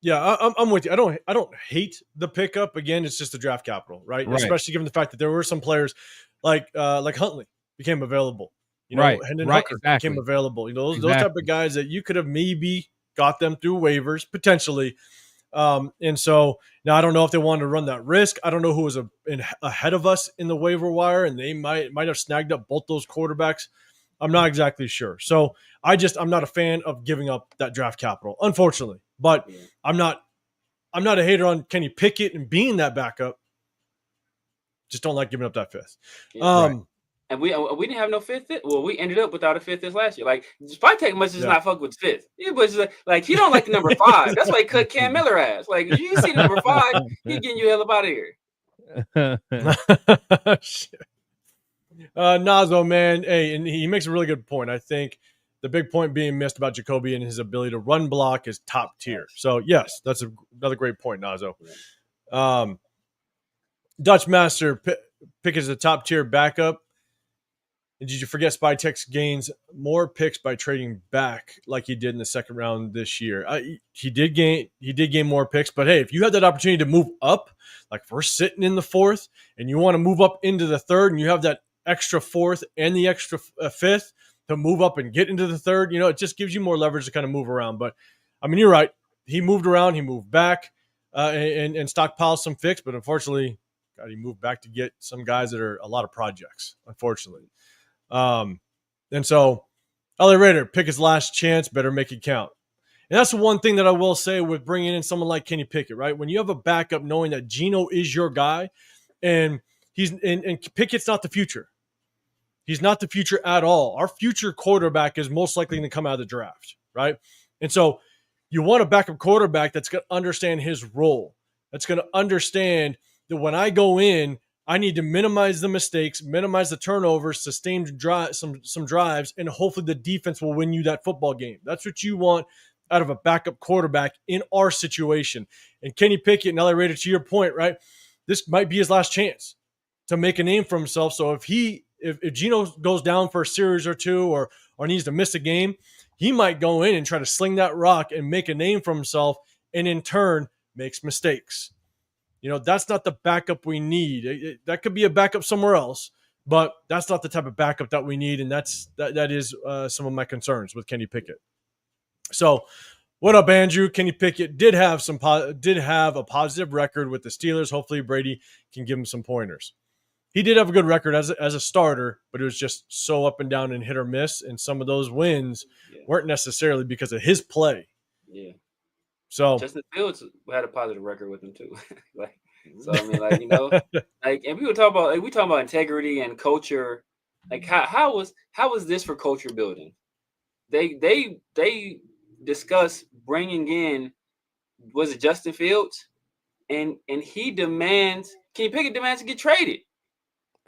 Yeah, I'm with you. I don't hate the pickup. Again, it's just the draft capital, right? Right. Especially given the fact that there were some players like Huntley became available. Hendon Right, Hooker exactly. became available. Those type of guys that you could have maybe got them through waivers potentially. And so now I don't know if they wanted to run that risk. I don't know who was ahead of us in the waiver wire, and they might have snagged up both those quarterbacks. I'm not exactly sure. So I'm not a fan of giving up that draft capital, unfortunately. But I'm not a hater on Kenny Pickett and being that backup. Just don't like giving up that fifth. Right. And we didn't have no fifth. Well, we ended up without a fifth this last year. Like Spytek must just not fuck with fifth. He was like he don't like the number 5. That's why he cut Cam Miller ass. Like if you see the number 5, he getting you hell up out of here. Nazo, man, hey, and he makes a really good point. I think the big point being missed about Jakobe and his ability to run block is top tier. So yes, that's another great point, Nazo. Dutch Master pick as a top tier backup. And did you forget Spytek's gains more picks by trading back like he did in the second round this year? He did gain more picks, but hey, if you had that opportunity to move up, like if we're sitting in the 4th and you want to move up into the 3rd and you have that extra 4th and the extra 5th to move up and get into the 3rd, it just gives you more leverage to kind of move around. But I mean, you're right. He moved around, he moved back and stockpiled some picks, but unfortunately, he moved back to get some guys that are a lot of projects, unfortunately. And so LA Raider, pick his last chance, better make it count. And that's the one thing that I will say with bringing in someone like Kenny Pickett, right? When you have a backup knowing that Geno is your guy and and Pickett's not the future. He's not the future at all. Our future quarterback is most likely going to come out of the draft, right? And so you want a backup quarterback that's going to understand his role. That's going to understand that when I go in, I need to minimize the mistakes, minimize the turnovers, sustain some drives, and hopefully the defense will win you that football game. That's what you want out of a backup quarterback in our situation. And Kenny Pickett and LA Raider, to your point, right? This might be his last chance to make a name for himself. So if Geno goes down for a series or two or needs to miss a game, he might go in and try to sling that rock and make a name for himself, and in turn makes mistakes. That's not the backup we need. That could be a backup somewhere else, but that's not the type of backup that we need, and that is some of my concerns with Kenny Pickett. So, what up, Andrew? Kenny Pickett did have a positive record with the Steelers. Hopefully, Brady can give him some pointers. He did have a good record as a starter, but it was just so up and down and hit or miss, and some of those wins weren't necessarily because of his play. Yeah. So Justin Fields had a positive record with him too. So I mean, and we were talking about integrity and culture. Like how was this for culture building? They discuss bringing in, was it Justin Fields, and Kenny Pickett demands to get traded.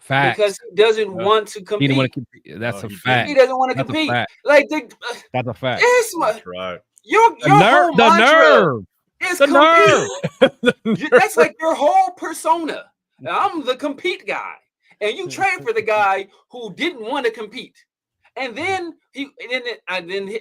Fact. Because he doesn't want to compete. He didn't want to compete. That's a fact. He doesn't want to compete. That's a fact. That's right. Your whole mantra is compete. That's like your whole persona. I'm the compete guy, and you trade for the guy who didn't want to compete. And then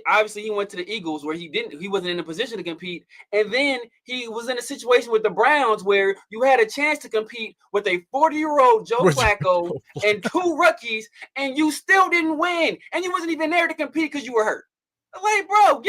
obviously he went to the Eagles where he wasn't in a position to compete. And then he was in a situation with the Browns where you had a chance to compete with a 40-year-old Joe Flacco and 2 rookies, and you still didn't win. And you wasn't even there to compete because you were hurt. Like, bro,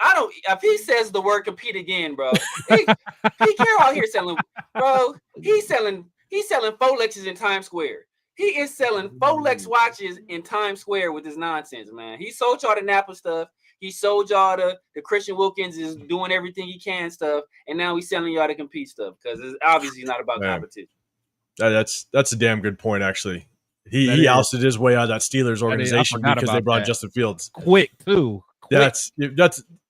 if he says the word compete again, bro, Petecarroll out here selling, bro, he's selling Folexes in Times Square. He is selling Folex watches in Times Square with his nonsense, man. He sold y'all the Napa stuff. He sold y'all the Christian Wilkins is doing everything he can stuff, and now he's selling y'all the compete stuff because it's obviously not about competition. That's a damn good point, actually. He ousted his way out of that Steelers organization because they brought Justin Fields quick too. That's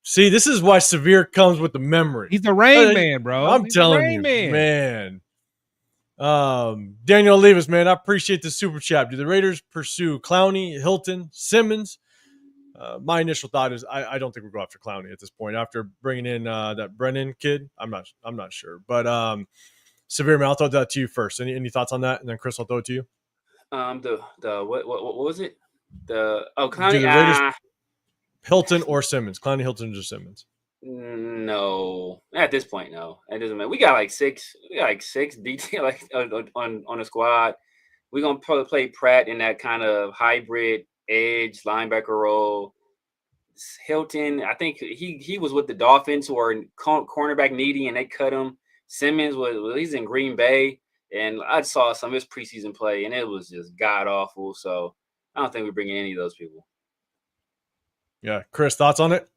see, this is why Severe comes with the memory. He's the Rain Man, bro. I'm telling you, man. Daniel Levis, man, I appreciate the super chat. Do the Raiders pursue Clowney, Hilton, Simmons? My initial thought is I don't think we'll go after Clowney at this point. After bringing in that Brennan kid, I'm not sure. But Severe, man, I'll throw that to you first. Any thoughts on that? And then Chris, I'll throw it to you. What was it? Clowney. Raiders, Hilton or Simmons? Clowney, Hilton, or Simmons? No, at this point, no. It doesn't matter. We got like six detail like on the squad. We're gonna probably play Pratt in that kind of hybrid edge linebacker role. Hilton, I think he was with the Dolphins, who are cornerback needy, and they cut him. Simmons he's in Green Bay, and I saw some of his preseason play, and it was just god awful. So I don't think we're bringing any of those people. Yeah, Chris, thoughts on it?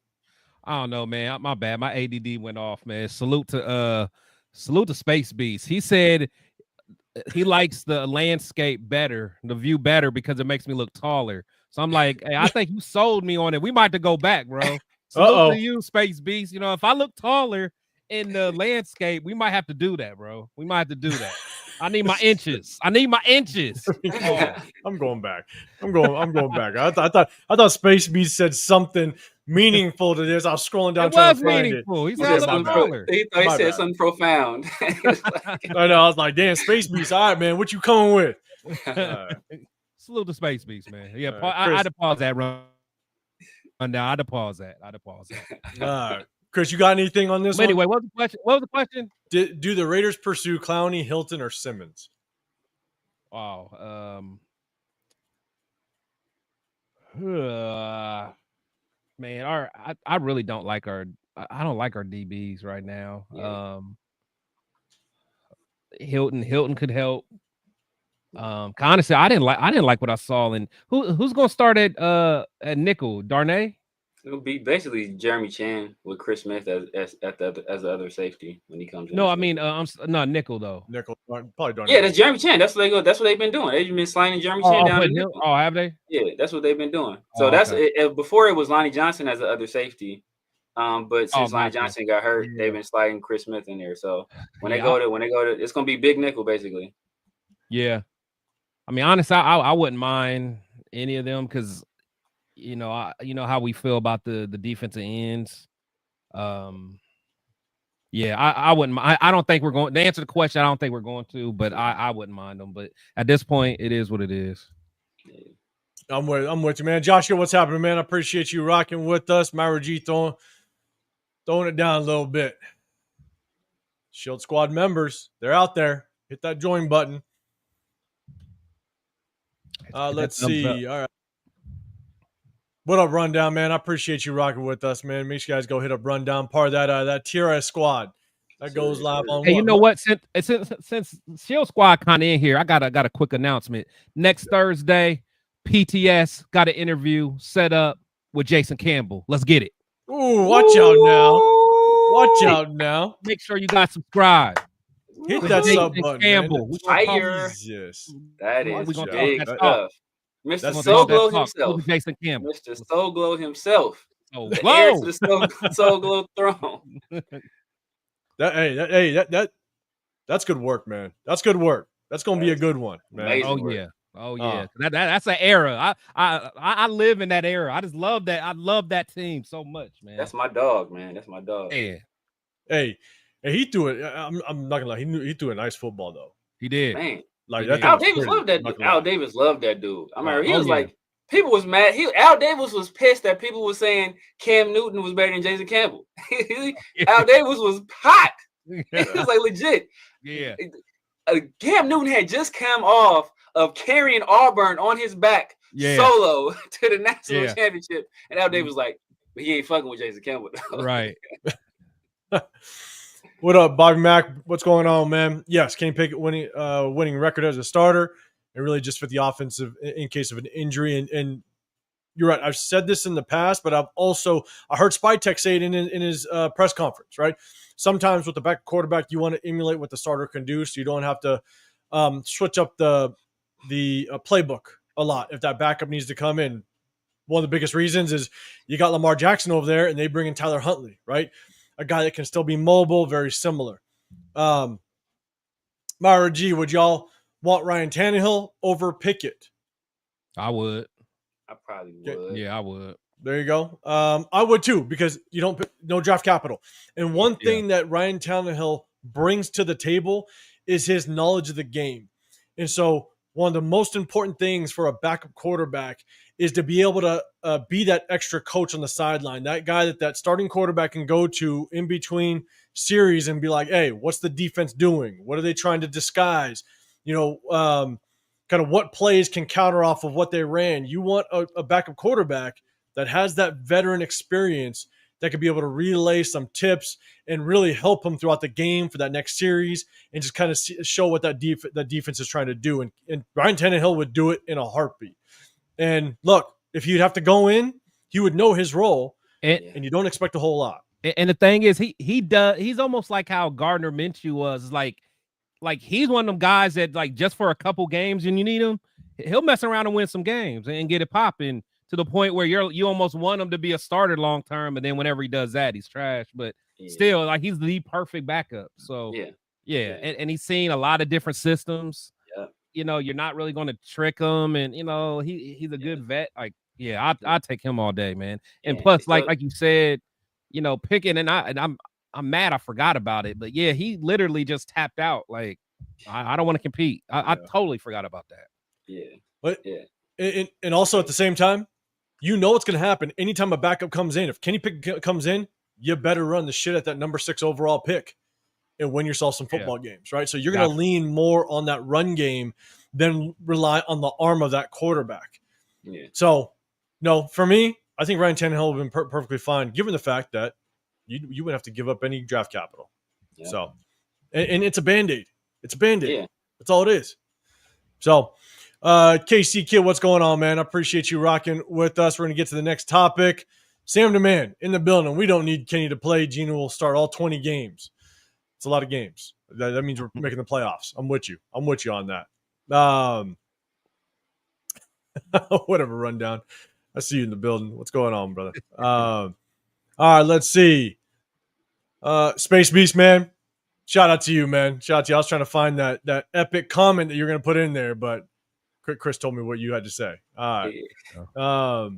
I don't know, man. My bad. My ADD went off, man. Salute to Space Beast. He said he likes the landscape better, the view better, because it makes me look taller. So I'm like, hey, I think you sold me on it. We might have to go back, bro. Salute to you, Space Beast. You know, if I look taller in the landscape, we might have to do that, bro. We might have to do that. I need my inches. I need my inches. I'm going back. I'm going back. I thought Space Beast said something meaningful to this. I was scrolling down. It was meaningful. He said something taller. He said something profound. I know. I was like, damn, Space Beast. All right, man. What you coming with? Salute to Space Beast, man. Yeah, I had to pause that rundown. I had to pause that. All right. Chris, you got anything on this? Anyway, what was the question? Do the Raiders pursue Clowney, Hilton, or Simmons? Wow. Man, I really don't like I don't like our DBs right now. Yeah. Hilton could help. Honestly, I didn't like what I saw. And who's gonna start at nickel? Darnay? It'll be basically Jeremy Chan with Chris Smith as the other safety when he comes in. No, I mean not nickel though. Nickel, probably Darnay. Yeah, that's Jeremy Chan. That's what they go. That's what they've been doing. They've been sliding Jeremy Chan down. Oh, have they? Yeah, that's what they've been doing. So that's it. Before it was Lonnie Johnson as the other safety. But since Lonnie Johnson got hurt, they've been sliding Chris Smith in there. So when they go to, it's gonna be big nickel basically. Yeah, I mean, honestly, I wouldn't mind any of them because you know how we feel about the defensive ends. Yeah, I wouldn't. I don't think we're going to answer the question. I don't think we're going to, but I wouldn't mind them. But at this point, it is what it is. I'm with you, man. Joshua, what's happening, man? I appreciate you rocking with us. Myra G throwing it down a little bit. Shield Squad members, they're out there. Hit that join button. Let's see. All right. What up, Rundown, man? I appreciate you rocking with us, man. Make sure you guys go hit up Rundown, part of that TRS squad. That goes live on. Hey, you know what? Since Shield Squad kind of in here, I got a quick announcement. Next Thursday, PTS got an interview set up with Jason Campbell. Let's get it. Ooh, watch out now. Watch out now. Make sure you guys subscribe. Hit that sub button, Campbell. Jesus. That is big stuff. Mr. Soul Glow himself. Jason Campbell. Mr. Soul Glow himself. Oh, the heir to the Soul Glow throne. That's good work, man. That's good work. That's gonna be a good one, man. Oh yeah. That's an era. I live in that era. I just love that. I love that team so much, man. That's my dog, man. That's my dog. Yeah. Hey, he threw it. I'm not gonna lie. He threw a nice football though. He did. Man. Like Al Davis loved that dude. Al Davis loved that dude. I remember he was like, people was mad. Al Davis was pissed that people were saying Cam Newton was better than Jason Campbell. Al Davis was hot. It was like legit. Yeah. Cam Newton had just come off of carrying Auburn on his back solo to the national championship, and Al Davis was like, but he ain't fucking with Jason Campbell. Right. What up, Bobby Mack? What's going on, man? Yes, Kenny Pickett winning record as a starter, and really just for the offensive in case of an injury. And you're right. I've said this in the past, but I heard SpyTek say it in his press conference. Right. Sometimes with the back quarterback, you want to emulate what the starter can do, so you don't have to switch up the playbook a lot if that backup needs to come in. One of the biggest reasons is you got Lamar Jackson over there, and they bring in Tyler Huntley, right? A guy that can still be mobile, very similar. Myra G, would y'all want Ryan Tannehill over Pickett? I would. I probably would. Yeah, I would. There you go. I would too, because you don't no draft capital. And one thing that Ryan Tannehill brings to the table is his knowledge of the game. And so one of the most important things for a backup quarterback is to be able to be that extra coach on the sideline, that guy that starting quarterback can go to in between series and be like, hey, what's the defense doing? What are they trying to disguise? Kind of what plays can counter off of what they ran. You want a backup quarterback that has that veteran experience that could be able to relay some tips and really help them throughout the game for that next series and just kind of show what that defense is trying to do. And Ryan Tannehill would do it in a heartbeat. And look, if he'd have to go in, he would know his role, and you don't expect a whole lot. And the thing is, he's almost like how Gardner Minshew was. Like he's one of them guys that, like, just for a couple games and you need him, he'll mess around and win some games and get it popping to the point where you almost want him to be a starter long term. And then whenever he does that, he's trash. But still, like, he's the perfect backup. So and he's seen a lot of different systems. Yeah. You know, you're not really going to trick him, and you know he's a good vet. Like, I take him all day, man. And plus, like you said, you know, Pickett and I'm mad I forgot about it, but he literally just tapped out. Like, I don't want to compete. I totally forgot about that. Yeah, but and also at the same time, you know what's going to happen anytime a backup comes in. If Kenny Pickett comes in, you better run the shit at that number 6 overall pick and win yourself some football games, right? So you're going to lean more on that run game than rely on the arm of that quarterback. Yeah. So, no, for me, I think Ryan Tannehill would have been perfectly fine, given the fact that you wouldn't have to give up any draft capital. Yeah. So, and it's a Band-Aid. It's a Band-Aid. Yeah. That's all it is. So, KC Kid, what's going on, man? I appreciate you rocking with us. We're going to get to the next topic. Sam the Man in the building. We don't need Kenny to play. Gina will start all 20 games. It's a lot of games. That means we're making the playoffs. I'm with you. I'm with you on that. Whatever, rundown. I see you in the building. What's going on, brother? All right, let's see. Space Beast, man. Shout out to you, man. Shout out to you. I was trying to find that epic comment that you're going to put in there, but Chris told me what you had to say. All right. All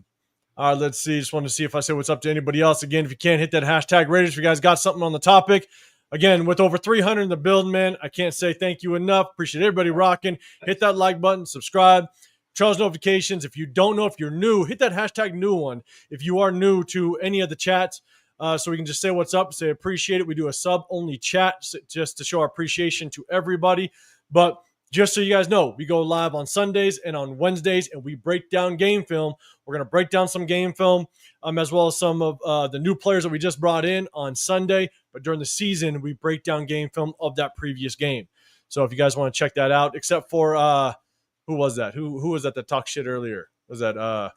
right, let's see. Just wanted to see if I said what's up to anybody else. Again, if you can't, hit that hashtag Raiders. If you guys got something on the topic. Again, with over 300 in the building, man, I can't say thank you enough. Appreciate everybody rocking. Hit that like button, subscribe, Charles notifications. If you don't know, if you're new, hit that hashtag new one. If you are new to any of the chats, so we can just say what's up, say appreciate it. We do a sub-only chat just to show our appreciation to everybody. But just so you guys know, we go live on Sundays and on Wednesdays, and we break down game film. We're going to break down some game film, as well as some of the new players that we just brought in on Sunday. But during the season, we break down game film of that previous game. So if you guys want to check that out, except for who was that? Who was that talked shit earlier? Was that I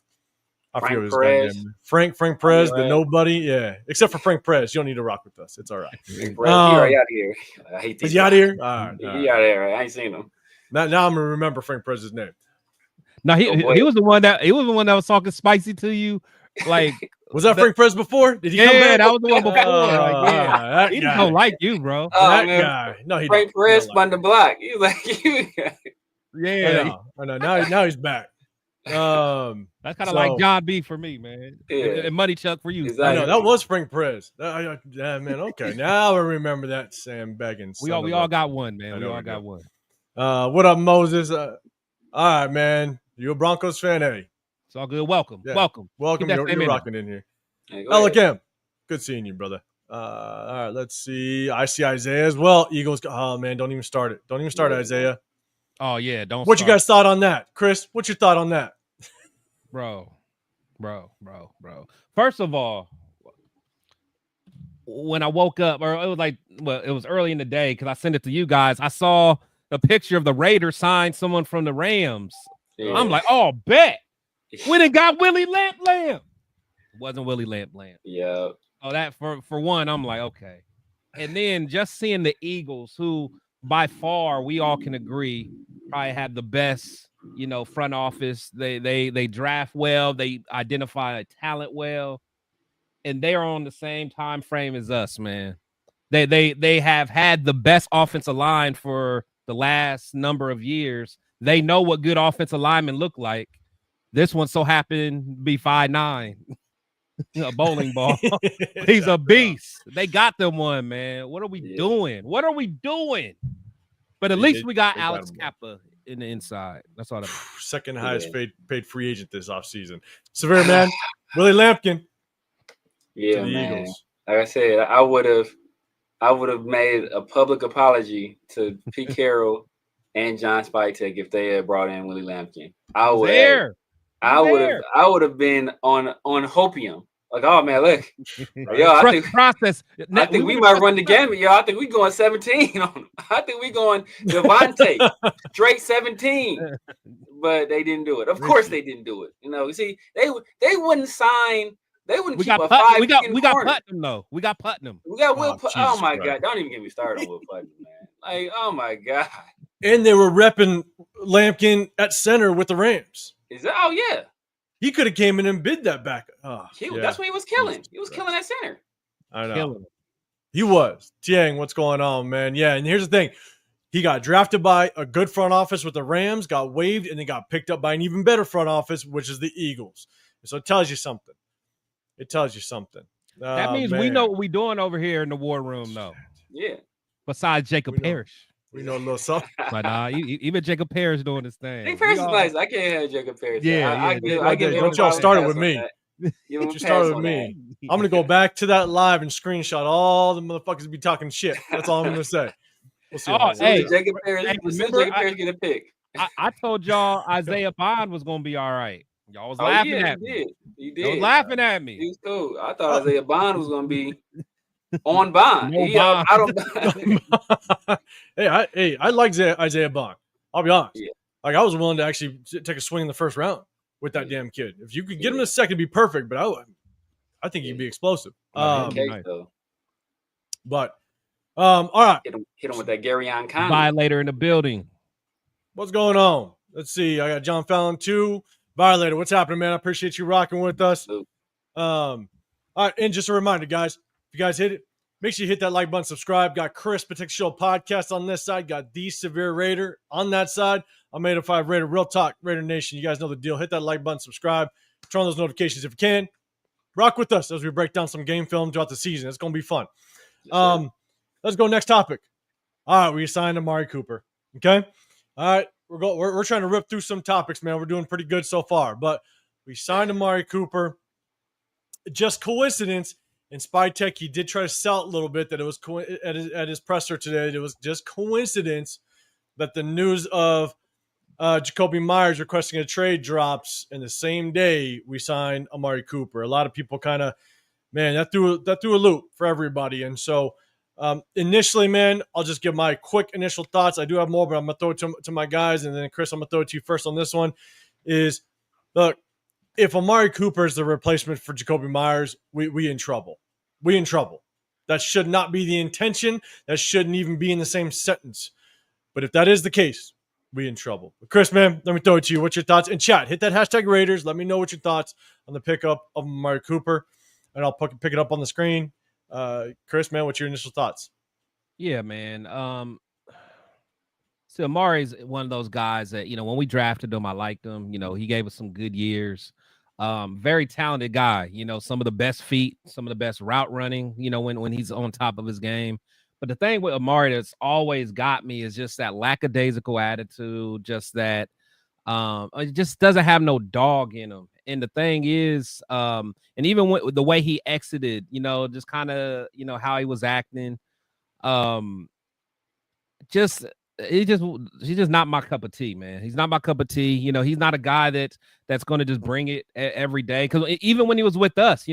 forget his name. Frank Perez, the nobody. Yeah, except for Frank Perez, you don't need to rock with us. It's all right. Frank Perez, he already out here. I hate is he out here? All right. He out there. Right? I ain't seen him. Now I'm gonna remember Frank Perez's name. No, he was the one that was talking spicy to you. Like, was that Frank Perez before? Did he come back? That was the one before. He don't like you, bro. That guy. No, he Frank Perez spun the block. He's like you. Yeah. I know. Now he's back. That's kind of like John B for me, man. Yeah. And Money Chuck for you. Exactly. I know that was Frank Perez. Yeah, man. Okay, now I remember that Sam Beggins. We all got one, man. We all got one. What up, Moses? All right, man. You a Broncos fan, eh? It's all good. Welcome. You're rocking in here. Hey, Elegam. Good seeing you, brother. All right, let's see. I see Isaiah as well. Eagles. Oh man, don't even start it. Don't even start it, Isaiah. Oh yeah, don't. What you guys thought on that, Chris? What's your thought on that? Bro. First of all, when I woke up, or it was early in the day because I sent it to you guys. I saw a picture of the Raiders sign someone from the Rams. Yeah. I'm like, oh, bet. When it got Willie Lamp. It wasn't Willie Lamp. Yeah. Oh, that for one, I'm like, okay. And then just seeing the Eagles, who by far we all can agree probably have the best, front office. They draft well, they identify talent well, and they are on the same time frame as us, man. They have had the best offensive line for the last number of years. They know what good offensive linemen look like. This one so happened to be 5'9", a bowling ball. He's a beast. They got them one, man. What are we doing? But at least we got Alex Kappa in the inside. That's all that matters. Second highest paid free agent this offseason. Severe man, Willie Lampkin. Yeah, to the man. Eagles. Like I said, I would have made a public apology to Petecarroll and Johnspytek if they had brought in Willie Lampkin. I would have been on hopium. Like, oh man, look, yo, I think we might run the gamut, yo. I think we going 17 on them. I think we going Devontae straight 17, but they didn't do it. Of course, they didn't do it. You know, see, they wouldn't sign. They wouldn't keep a 5. We got Putnam though. We got Putnam. We got Will. Oh my God! Don't even get me started on Will Putnam, man. Like, oh my God. And they were repping Lampkin at center with the Rams. Is that? Oh yeah. He could have came in and bid that back. Oh, yeah. That's what he was killing. He was killing at center. I know. He was. Tiang, what's going on, man? Yeah, and here's the thing. He got drafted by a good front office with the Rams, got waived, and then got picked up by an even better front office, which is the Eagles. So it tells you something. That means we know what we're doing over here in the war room, though. Yeah. Besides Jacob Parrish. We know a little something. But even Jacob Parrish doing his thing. Jacob Parrish is nice. I can't have Jacob Parrish. I give don't y'all start it with me. You started with me. I'm going to go back to that live and screenshot all the motherfuckers be talking shit. That's all I'm going to say. We'll see. Jacob Parrish get a pick. I told y'all Isaiah Bond was going to be all right. Y'all was laughing at me. He did. Y'all was laughing at me. He was cool. I thought Isaiah Bond was going to be on Bond. I like Isaiah Bond. I'll be honest. Yeah. Like, I was willing to actually take a swing in the first round with that damn kid. If you could get him a second, it'd be perfect. But I think he'd be explosive. All right. Hit him with that Garyon Conley. Violator in the building. What's going on? Let's see. I got John Fallon 2. Violator, what's happening, man? I appreciate you rocking with us. All right, and just a reminder, guys, if you guys hit it, make sure you hit that like button, subscribe. Got Chris Patek Show podcast on this side. Got the Severe Raider on that side. I'm 805 Raider, Real Talk, Raider Nation. You guys know the deal. Hit that like button, subscribe. Turn on those notifications if you can. Rock with us as we break down some game film throughout the season. It's going to be fun. Let's go next topic. All right, we signed Amari Cooper. Okay? All right. We're trying to rip through some topics, man. We're doing pretty good so far. But we signed Amari Cooper. Just coincidence. In Spytek, he did try to sell it a little bit that it was at his presser today. It was just coincidence that the news of Jakobe Meyers requesting a trade drops, and the same day we signed Amari Cooper. A lot of people kind of, man, that threw a loop for everybody. And so initially, man, I'll just give my quick initial thoughts. I do have more, but I'm going to throw it to my guys. And then, Chris, I'm going to throw it to you first on this one. Look, if Amari Cooper is the replacement for Jakobe Meyers, we in trouble. We in trouble. That should not be the intention. That shouldn't even be in the same sentence. But if that is the case, we in trouble. But Chris, man, let me throw it to you. What's your thoughts? And chat, hit that hashtag Raiders. Let me know what your thoughts on the pickup of Amari Cooper. And I'll pick it up on the screen. Chris, man, what's your initial thoughts? Yeah, man. So Amari's one of those guys that, when we drafted him, I liked him. He gave us some good years. Very talented guy. Some of the best feet, some of the best route running, when he's on top of his game. But the thing with Amari that's always got me is just that lackadaisical attitude, just that it just doesn't have no dog in him. And the thing is, and even with the way he exited, just kind of, how he was acting, he's just not my cup of tea, man. He's not my cup of tea. He's not a guy that's going to just bring it every day. Because even when he was with us,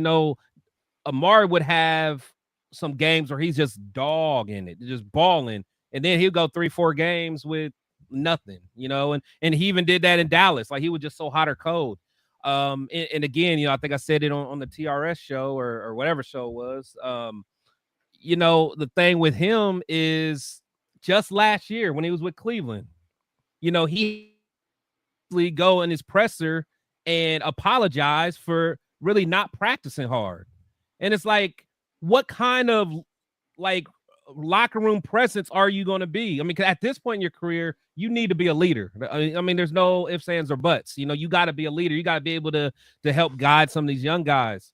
Amari would have some games where he's just dog in it, just balling, and then he'll go 3-4 games with nothing, and he even did that in Dallas. Like, he was just so hot or cold. And again, I think I said it on the TRS show or whatever show it was. The thing with him is just last year when he was with Cleveland, he go in his presser and apologize for really not practicing hard. And it's like, what kind of locker room presence are you going to be? I mean, 'cause at this point in your career, you need to be a leader. I mean, there's no ifs, ands, or buts. You got to be a leader. You got to be able to help guide some of these young guys.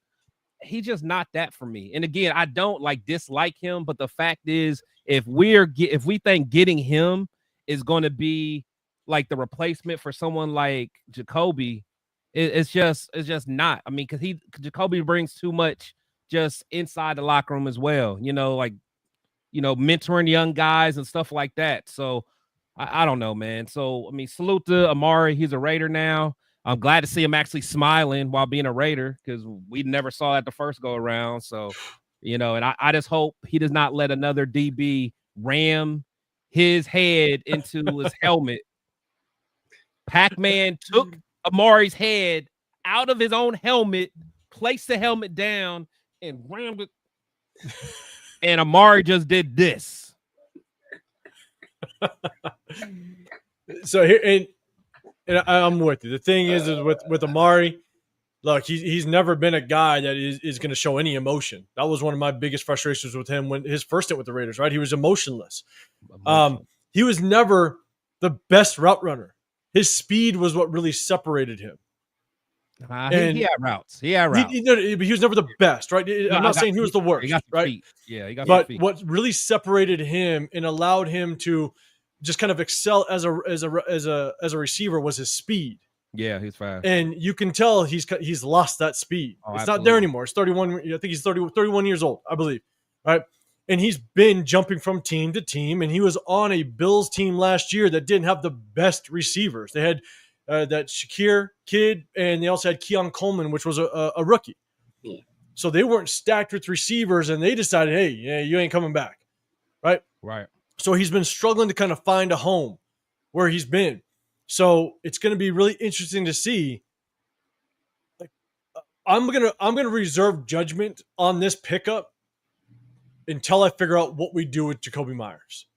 He's just not that for me. And again, I don't dislike him, but the fact is, if we think getting him is going to be like the replacement for someone like Jakobe, it's just not. I mean, because Jakobe brings too much just inside the locker room as well. Like mentoring young guys and stuff like that. So I don't know, man. So I mean, salute to Amari. He's a Raider now. I'm glad to see him actually smiling while being a Raider because we never saw that the first go around. So, and I just hope he does not let another DB ram his head into his helmet. Pac-Man took Amari's head out of his own helmet, placed the helmet down, and rammed it. And Amari just did this. So here, and I'm with you. The thing is with Amari, look, he's never been a guy that is going to show any emotion. That was one of my biggest frustrations with him when his first stint with the Raiders, right? He was emotionless. He was never the best route runner. His speed was what really separated him. He had routes. He was never the best, right? I'm not saying he was the worst, he got right? Feet. Yeah, he got But feet. what really separated him and allowed him to just kind of excel as a receiver was his speed. Yeah, he's fast. And you can tell he's lost that speed. It's not there anymore. It's 31. I think he's 31 years old, I believe. Right. And he's been jumping from team to team. And he was on a Bills team last year that didn't have the best receivers. They had that Shakir kid, and they also had Keon Coleman, which was a rookie. Yeah. So they weren't stacked with receivers, and they decided, hey, yeah, you ain't coming back. Right. Right. So he's been struggling to kind of find a home where he's been. So it's going to be really interesting to see. Like, I'm gonna reserve judgment on this pickup until I figure out what we do with Jakobe Meyers.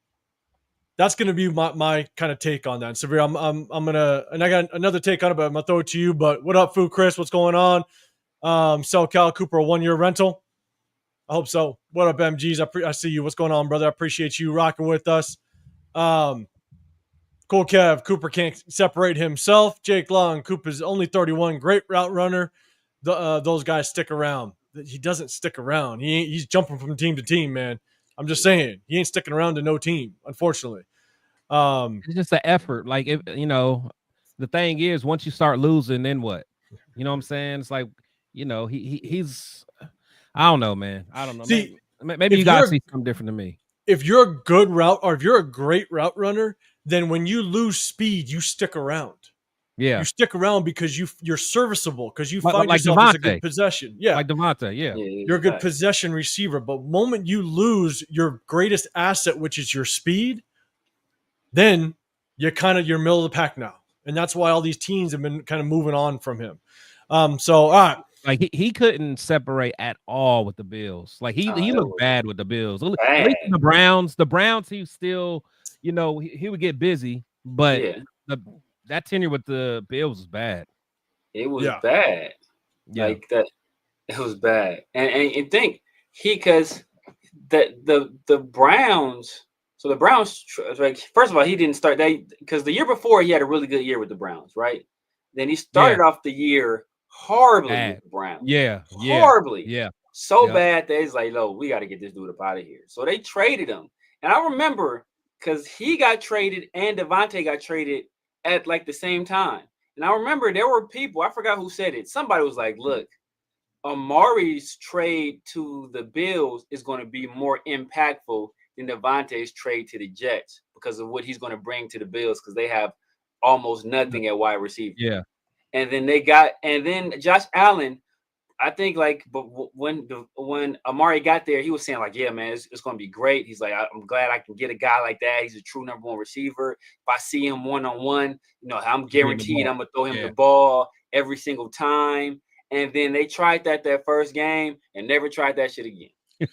That's going to be my kind of take on that. And Severe, I'm gonna, and I got another take on it, but I'm gonna throw it to you. But what up, Fu Chris? What's going on? Sell Cal Cooper a 1-year rental. I hope so. What up, MGs? I see you. What's going on, brother? I appreciate you rocking with us. Cool Kev. Cooper can't separate himself. Jake Long. Cooper's only 31. Great route runner. Those guys stick around. He doesn't stick around. He's jumping from team to team, man. I'm just saying. He ain't sticking around to no team, unfortunately. It's just an effort. Like, if the thing is, once you start losing, then what? You know what I'm saying? It's like, he's I don't know, man. I don't know. See, maybe you guys see something different than me. If you're a good route, or if you're a great route runner, then when you lose speed, you stick around. Yeah, you stick around because you're serviceable, because you find like yourself Devontae. as a good possession. Yeah, like Devontae. Yeah, you're a good possession receiver. But the moment you lose your greatest asset, which is your speed, then you're middle of the pack now, and that's why all these teams have been kind of moving on from him. So all right. Like he couldn't separate at all with the Bills. Like he looked bad with the Bills. At least the Browns, he still, he would get busy, but that tenure with the Bills was bad. It was bad. Yeah. Like that, it was bad. And think because the Browns. So the Browns, like, first of all, he didn't start that because the year before he had a really good year with the Browns, right? Then he started off the year horribly with the Browns. Yeah. Horribly. Yeah. So bad that it's like, no, we got to get this dude up out of here. So they traded him. And I remember because he got traded and Devontae got traded at like the same time. And I remember there were people, I forgot who said it. Somebody was like, look, Amari's trade to the Bills is going to be more impactful than Devontae's trade to the Jets because of what he's going to bring to the Bills because they have almost nothing at wide receiver. Yeah. And then Josh Allen, I think but when Amari got there, he was saying like, yeah, man, it's going to be great. He's like, I'm glad I can get a guy like that. He's a true number one receiver. If I see him one-on-one, I'm guaranteed I'm going to throw him the ball every single time. And then they tried that first game and never tried that shit again.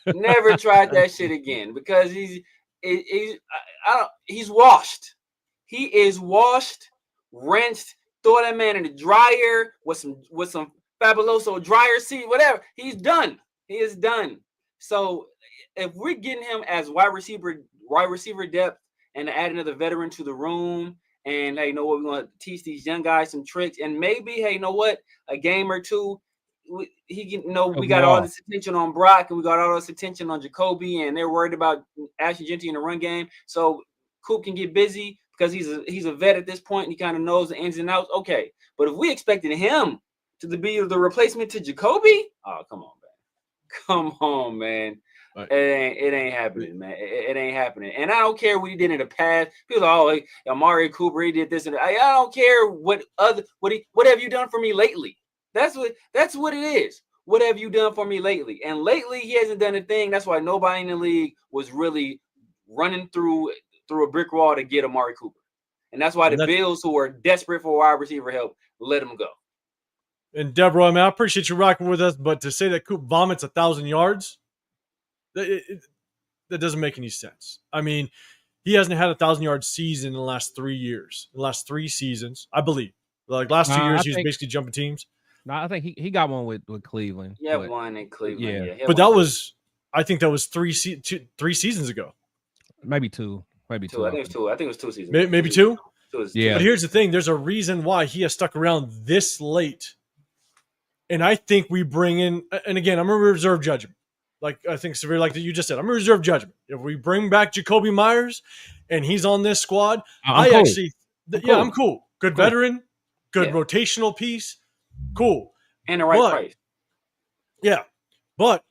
Never tried that shit again because he's washed. He is washed, rinsed. Throw that man in the dryer with some Fabuloso dryer seat, whatever. He's done. He is done. So if we're getting him as wide receiver depth and add another veteran to the room, and hey, you know what, we're gonna teach these young guys some tricks, and maybe, hey, you know what, a game or two, he can, we got all this attention on Brock and we got all this attention on Jakobe, and they're worried about Ashton Genty in the run game. So Coop can get busy because he's a vet at this point and he kind of knows the ins and outs. Okay, but if we expected him to be the replacement to Jakobe, oh come on, man. Right. It ain't happening, man. It ain't happening. And I don't care what he did in the past. People are like, Amari Cooper, he did this and that. I don't care what have you done for me lately? That's what it is. What have you done for me lately? And lately he hasn't done a thing. That's why nobody in the league was really running through a brick wall to get Amari Cooper. And that's why the Bills, who are desperate for wide receiver help, let him go. And Deborah, I appreciate you rocking with us, but to say that Coop vomits 1,000 yards, that doesn't make any sense. I mean, he hasn't had 1,000-yard season in the last 3 years, the last 3 seasons, I believe. Like last 2 years, he was basically jumping teams. No, I think he got one with Cleveland. Yeah, one in Cleveland. Yeah, but that was, I think that was 3 seasons ago. Maybe two. I think it was 2. I think it was 2 seasons. Maybe 2? Yeah. But here's the thing: there's a reason why he has stuck around this late. And I think we bring in, and again, I'm a reserve judgment. Like I think severe, like you just said, I'm a reserve judgment. If we bring back Jakobe Meyers and he's on this squad, I'm cool. Good veteran, good rotational piece, cool, and the right price. Yeah, but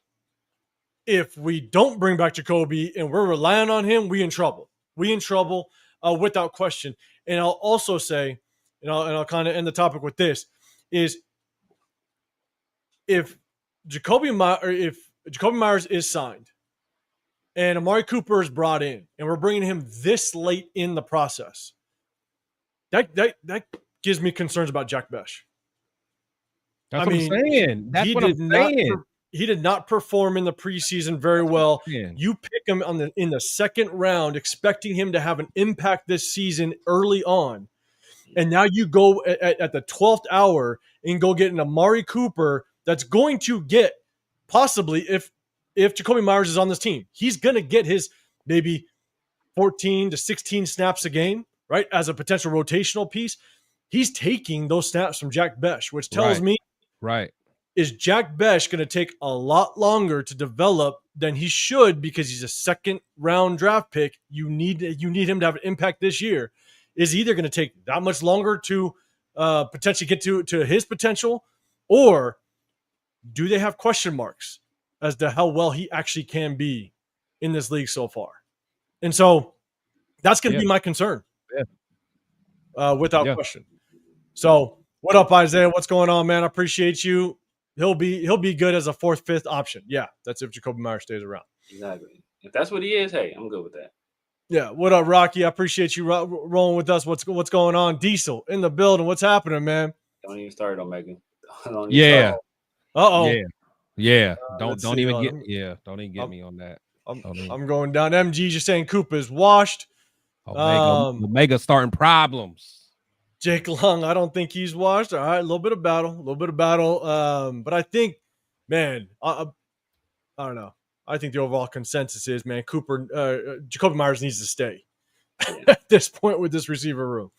if we don't bring back Jakobe and we're relying on him, we in trouble. Without question. And I'll also say, and I'll kind of end the topic with this: is if Jakobe Meyers is signed and Amari Cooper is brought in and we're bringing him this late in the process, that gives me concerns about Jack Besh. That's what I'm saying. That's what I'm saying. He did not perform in the preseason very well. Yeah. You pick him in the second round, expecting him to have an impact this season early on. And now you go at the 12th hour and go get an Amari Cooper that's going to get possibly, if Jakobe Meyers is on this team, he's going to get his maybe 14 to 16 snaps a game, right, as a potential rotational piece. He's taking those snaps from Jack Besh, which tells me, is Jack Besh going to take a lot longer to develop than he should because he's a second-round draft pick. You need him to have an impact this year. Is he either going to take that much longer to potentially get to his potential, or do they have question marks as to how well he actually can be in this league so far? And so that's going to be my concern, without question. So what up, Isaiah? What's going on, man? I appreciate you. He'll be good as a 4th, 5th option. Yeah, that's if Jakobe Meyers stays around. Exactly. If that's what he is, hey, I'm good with that. Yeah. What up, Rocky? I appreciate you rolling with us. What's going on? Diesel in the building. What's happening, man? Don't even start on Megan. Yeah. Uh-oh. Yeah. Don't even get me on that. I'm going down. MG just saying Coop is washed. Omega starting problems. Jake Long, I don't think he's washed. All right, a little bit of battle. But I think, man, I don't know. I think the overall consensus is, man, Jakobe Meyers needs to stay at this point with this receiver room.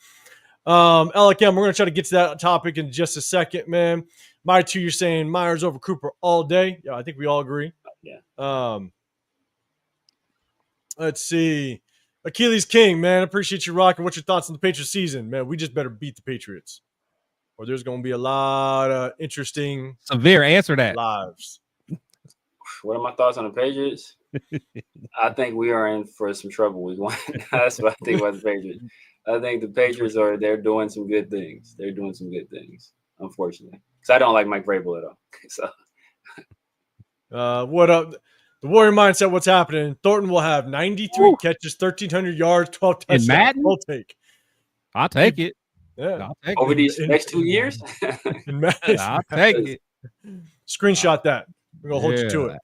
Alec M, we're going to try to get to that topic in just a second, man. My 2, you're saying Meyers over Cooper all day. Yeah, I think we all agree. Yeah. Let's see. Achilles King, man, appreciate you rocking. What's your thoughts on the Patriots season? Man, we just better beat the Patriots, or there's going to be a lot of interesting severe answer that lives. What are my thoughts on the Patriots? I think we are in for some trouble week 1. That's what I think about the Patriots. I think the Patriots they're doing some good things. They're doing some good things, unfortunately. Because I don't like Mike Vrabel at all. So what up? The Warrior Mindset, what's happening? Thornton will have 93 catches, 1,300 yards, 12 touchdowns. In Madden? I'll take it. Yeah. Over these next 2 years? I'll take it. Screenshot that. We're going to hold you to it.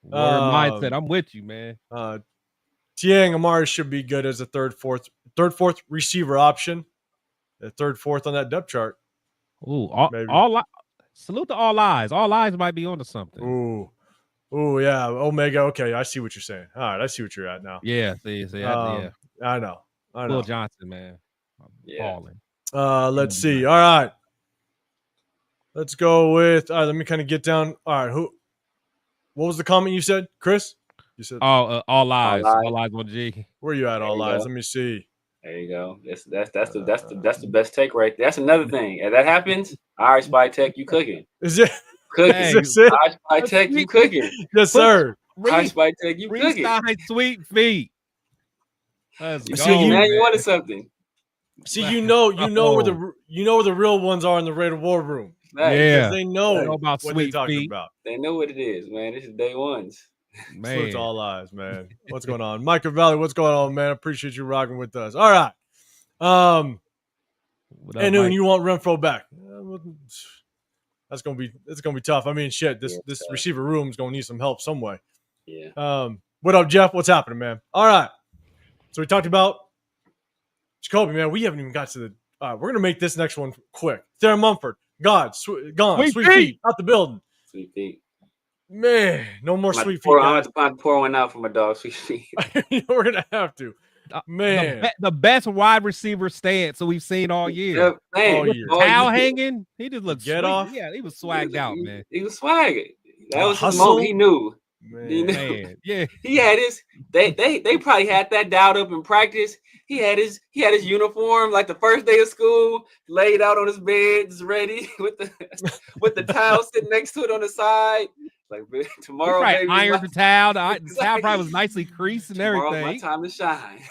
Warrior Mindset, I'm with you, man. Tiang Amari should be good as a third, fourth receiver option. The 3rd, 4th on that depth chart. Ooh, salute to All Eyes. All Eyes might be onto something. Ooh, yeah. Omega. Okay, I see what you're saying. All right, I see what you're at now. Yeah, yeah. I know. Will Johnson, man. Balling. Let's see. All right. Let's go with. All right, let me kind of get down. All right, what was the comment you said, Chris? You said all eyes on G. Where you at, all eyes? Let me see. There you go. That's the best take right there. That's another thing. If that happens, all right, SpyTek, you cooking. Is it? Cooking. Hey, Is this it? All right, SpyTek, you cooking. Yes, sir. All right, SpyTek, you cooking. Freestyle sweet feet. Let's go, See, Man, you wanted something. See, you know where the real ones are in the Raider War Room. Right. Yeah, They know about what sweet they're talking feet. about. They know what it is, man. This is day ones. Salute to Man, all eyes, man. What's going on, Micah Valley? What's going on, man? Appreciate you rocking with us. All right. what up, And Noon, Mike? you want Renfro back? It's gonna be tough. I mean, shit. This receiver room is gonna need some help some way. Yeah. What up, Jeff? What's happening, man? All right. So we talked about Jakobe, man. We haven't even got to the. We're gonna make this next one quick. Sarah Mumford, gone. Sweet feet, out the building. Sweet feet. Man, no more sweet feet. I'm about to pour one out for my dog. Sweet feet. We're gonna have to. Man, the best wide receiver stance we've seen all year. Man, All year. Towel hanging, he just looked Get sweet. off. Yeah, he was swagged out, man. He was swagging. That was his Hustle. moment. He knew. Man, yeah. He had his. They probably had that dialed up in practice. He had his uniform like the first day of school, laid out on his bed, just ready with the towel sitting next to it on the side. Like tomorrow, baby, ironed the towel. The towel probably was nicely creased and everything. Tomorrow's my time to shine.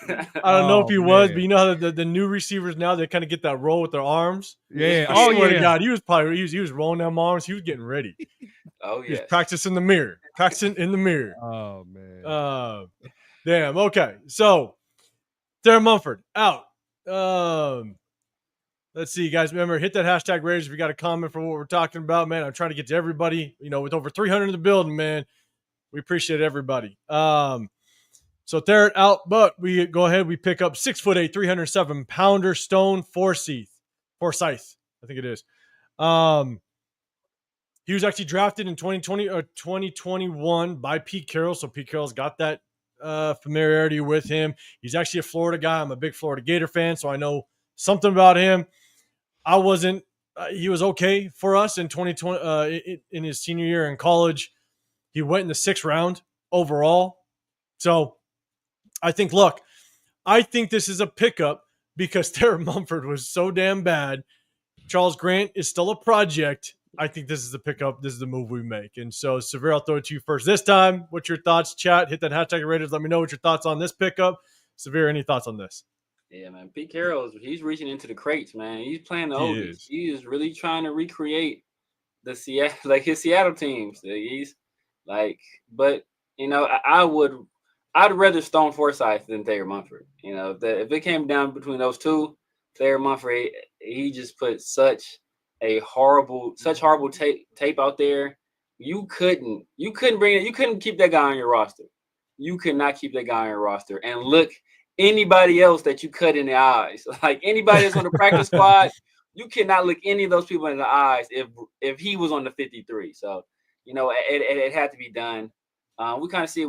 I don't know if he was, man. but you know how the new receivers now they kind of get that roll with their arms. Yeah. I swear to God, he was rolling them arms. He was getting ready. Oh He was yeah. practicing in the mirror. Oh man. Damn. Okay. So, Sarah Mumford out. Let's see, guys. Remember, hit that hashtag Raiders if you got a comment for what we're talking about, man. I'm trying to get to everybody. You know, with over 300 in the building, man. We appreciate everybody. So Theret out, but we go ahead. We pick up 6'8", 307-pounder Stone Forsyth. I think it is. He was actually drafted in 2020 or 2021 by Pete Carroll. So Pete Carroll's got that familiarity with him. He's actually a Florida guy. I'm a big Florida Gator fan, so I know something about him. I wasn't. He was okay for us in 2020 in his senior year in college. He went in the 6th round overall. So I think this is a pickup because Theret Mumford was so damn bad. Charles Grant is still a project. I think this is the pickup. This is the move we make. And so, Severe, I'll throw it to you first this time. What's your thoughts? Chat, hit that hashtag Raiders. Let me know what your thoughts on this pickup. Severe, any thoughts on this? Yeah, man. Pete Carroll, he's reaching into the crates, man. He's playing the oldies. He is really trying to recreate his Seattle teams. He's like, but you know, I'd rather Stone Forsyth than Theret Mumford. You know, if it came down between those two, Theret Mumford, he just put such horrible tape out there. You couldn't keep that guy on your roster. You could not keep that guy on your roster. And look, anybody else that you cut in the eyes, like anybody that's on the practice squad, you cannot look any of those people in the eyes if he was on the 53. So, you know, it had to be done. We kind of see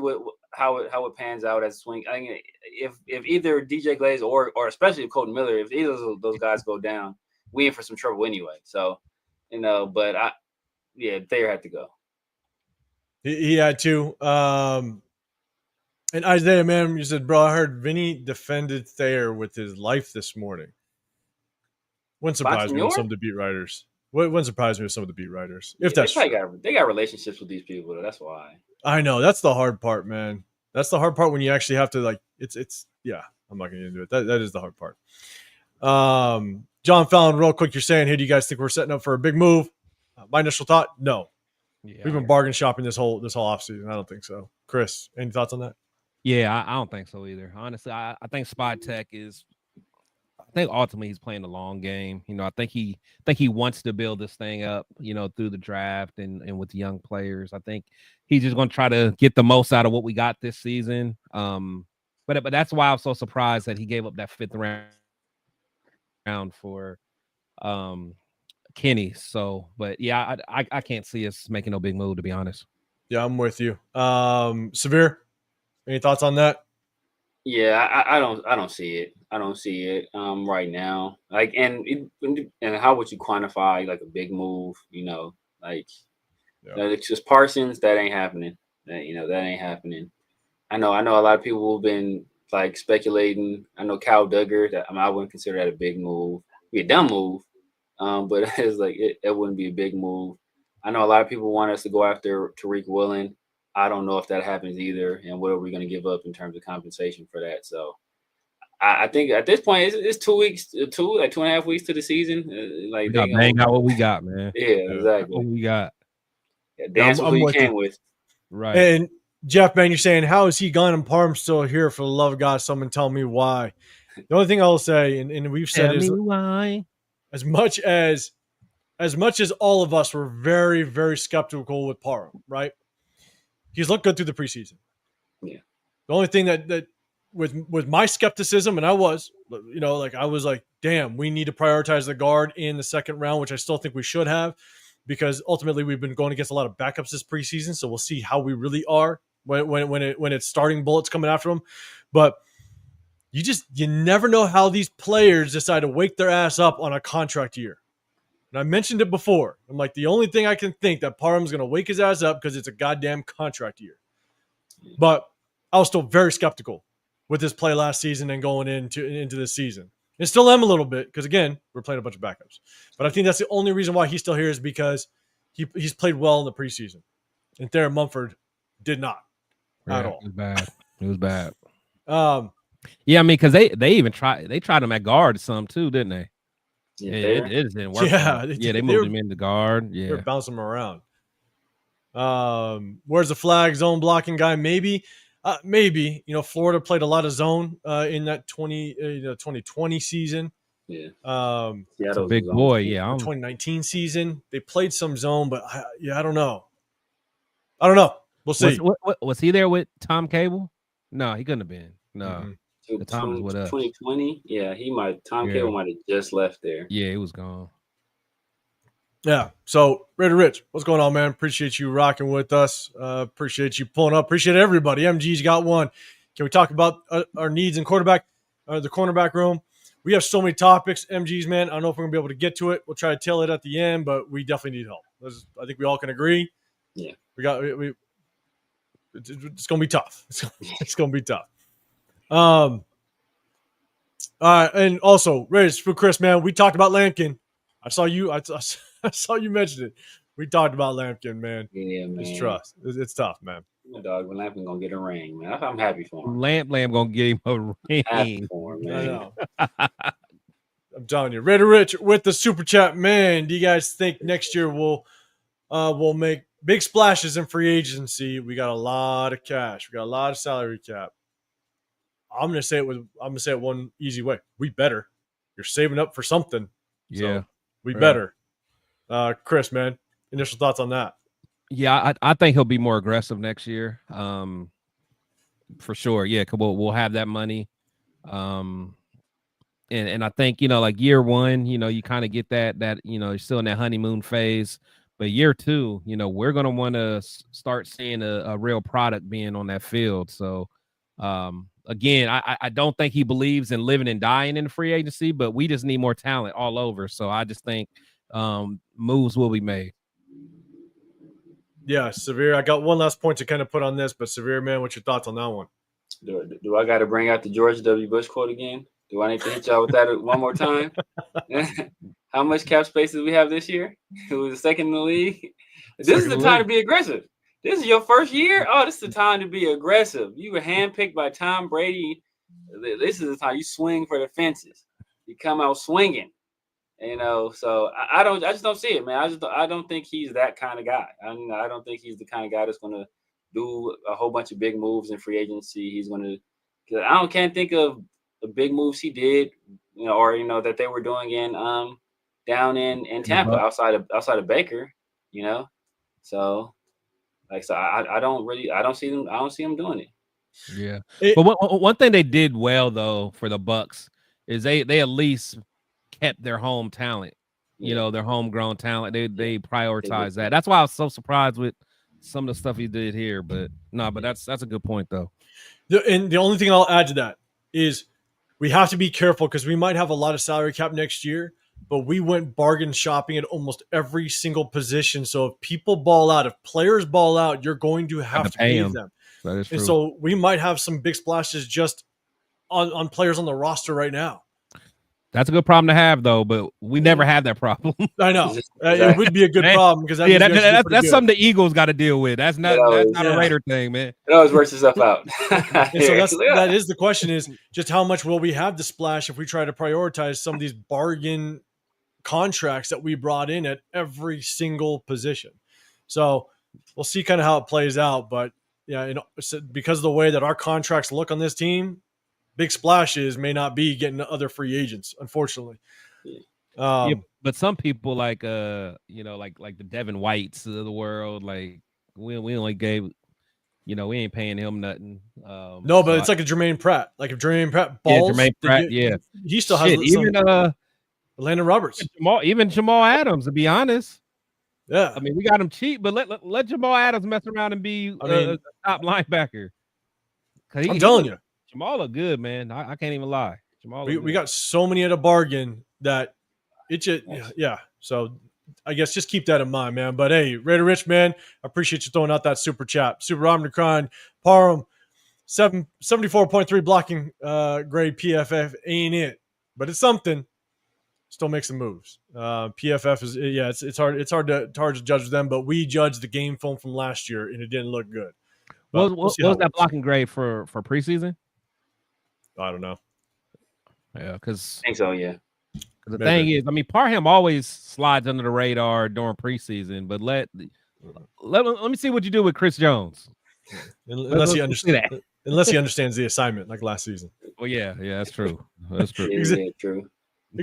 how it pans out as a swing. I think if either DJ Glaze or especially if Colton Miller, if either of those guys go down, we in for some trouble anyway. So, you know, but Thayer had to go. He had to. And Isaiah, man, you said, bro, I heard Vinny defended Thayer with his life this morning. Wouldn't surprise me with some of the beat writers. Wouldn't surprise me with some of the beat writers. If that's true. They got relationships with these people, though. That's why. I know. That's the hard part, man. That's the hard part when you actually have to, like, it's yeah, I'm not going to get into it. That is the hard part. John Fallon, real quick, you're saying, hey, do you guys think we're setting up for a big move? My initial thought, no. Yeah, we've been bargain shopping this whole offseason. I don't think so. Chris, any thoughts on that? Yeah, I don't think so either. Honestly, I think SpyTek is. I think ultimately he's playing the long game. You know, I think he wants to build this thing up. You know, through the draft and with the young players. I think he's just going to try to get the most out of what we got this season. But that's why I'm so surprised that he gave up that 5th round for Kenny. So, but yeah, I can't see us making no big move, to be honest. Yeah, I'm with you. Severe, any thoughts on that? Yeah, I don't see it. I don't see it right now. Like, and how would you quantify like a big move? You know, like it's just Parsons. That ain't happening. That ain't happening. I know. A lot of people have been like speculating. I know Kyle Duggar. I wouldn't consider that a big move. It'd be a dumb move, but it's like it wouldn't be a big move. I know a lot of people want us to go after Tariq Woolen. I don't know if that happens either, and what are we going to give up in terms of compensation for that? So I think at this point it's 2 weeks, 2.5 weeks to the season. Like we got bang out what we got, man. Yeah, exactly. What we got. Yeah, dance with who you came with. Right. And Jeff, man, you're saying, how is he gone and Parm's still here? For the love of God, someone tell me why. The only thing I'll say, and we've said, is why. as much as all of us were very, very skeptical with Parham, right? He's looked good through the preseason. Yeah. The only thing that with my skepticism, and I was like, damn, we need to prioritize the guard in the second round, which I still think we should have, because ultimately we've been going against a lot of backups this preseason, so we'll see how we really are when it's starting bullets coming after them. But you never know how these players decide to wake their ass up on a contract year. And I mentioned it before. I'm like, the only thing I can think that Parham's going to wake his ass up because it's a goddamn contract year. But I was still very skeptical with his play last season and going into this season. And still am a little bit because, again, we're playing a bunch of backups. But I think that's the only reason why he's still here is because he's played well in the preseason. And Theron Mumford did not at all. It was bad. Yeah, I mean, because they even tried him at guard some too, didn't they? Yeah, it just didn't work. Yeah, they moved him into guard. Yeah, they're bouncing him around. Where's the flag zone blocking guy? Maybe. Florida played a lot of zone in that 2020 season. Yeah. It's a big boy. Yeah, 2019 season they played some zone, but I don't know. We'll see. Was he there with Tom Cable? No, he couldn't have been. No. Mm-hmm. The Tom was with us. 2020. Yeah, Tom Cable might have just left there. Yeah, he was gone. Yeah. So, Raider Rich, what's going on, man? Appreciate you rocking with us. Appreciate you pulling up. Appreciate everybody. MG's got one. Can we talk about our needs in quarterback, the cornerback room? We have so many topics. MG's, man. I don't know if we're gonna be able to get to it. We'll try to tail it at the end, but we definitely need help. I think we all can agree. Yeah. It's gonna be tough. It's gonna be tough. All right, and also, Raiders for Chris, man. We talked about Lampkin. I saw you mention it. We talked about Lampkin, man. Yeah, man. It's trust. It's tough, man. My dog, when Lampkin gonna get a ring, man. I'm happy for him. Lamp gonna get him a ring. Happy for him, man. I know. I'm telling you, Raider Rich with the super chat, man. Do you guys think next year we'll make big splashes in free agency? We got a lot of cash. We got a lot of salary cap. I'm gonna say it one easy way. We better. You're saving up for something. Yeah, so we better. Chris, man, initial thoughts on that? Yeah, I think he'll be more aggressive next year. For sure. Yeah, we'll have that money. And I think, like year one, you kind of get that, you're still in that honeymoon phase. But year two, we're going to want to start seeing a real product being on that field. So, again, I don't think he believes in living and dying in the free agency, but we just need more talent all over. So I just think moves will be made. Yeah, Severe. I got one last point to kind of put on this, but Severe, man, what's your thoughts on that one? Do I got to bring out the George W. Bush quote again? Do I need to hit y'all with that one more time? How much cap space do we have this year? It was second in the league. This is the time to be aggressive. This is your first year? Oh, this is the time to be aggressive. You were handpicked by Tom Brady. This is the time you swing for the fences. You come out swinging. So I just don't see it, man. I don't think he's that kind of guy. I don't think he's the kind of guy that's going to do a whole bunch of big moves in free agency. He's going to, can't think of the big moves he did, or that they were doing in down in Tampa outside of Baker, So I don't see them doing it. Yeah. But one thing they did well though for the Bucks is they at least kept their home talent, their homegrown talent. They prioritize that. That's why I was so surprised with some of the stuff he did here. But that's a good point though. And the only thing I'll add to that is we have to be careful because we might have a lot of salary cap next year, but we went bargain shopping at almost every single position. So if people ball out, if players ball out, you're going to have to pay them. That is true. And so we might have some big splashes just on players on the roster right now. That's a good problem to have, though. But we never had that problem. I know it would be a good problem because that's something the Eagles got to deal with. That's not a Raider thing, man. It always works itself out. And so that is the question: is just how much will we have to splash if we try to prioritize some of these bargain contracts that we brought in at every single position. So we'll see kind of how it plays out. But yeah, because of the way that our contracts look on this team, big splashes may not be getting other free agents, unfortunately. But some people like like the Devin Whites of the world, like we only gave, we ain't paying him nothing. No, but it's like a Jermaine Pratt. Like if Jermaine Pratt balls, he still has even Landon Roberts, even Jamal Adams. To be honest, yeah. I mean, we got him cheap, but let Jamal Adams mess around and be a top linebacker. I'm telling you, Jamal look good, man. I can't even lie. Jamal, we got so many at a bargain that it just So I guess just keep that in mind, man. But hey, Raider Rich, man, I appreciate you throwing out that super chat. Super Omnicron, Parham, 74.3 blocking grade PFF ain't it, but it's something. Still make some moves. PFF is it's hard to judge them, but we judged the game film from last year and it didn't look good. What was that blocking grade for preseason? I don't know. Yeah, because I think so. Yeah. The thing is, I mean, Parham always slides under the radar during preseason, but let me see what you do with Chris Jones. Unless he understands the assignment like last season. Well, yeah, that's true. That's true. Yeah, true.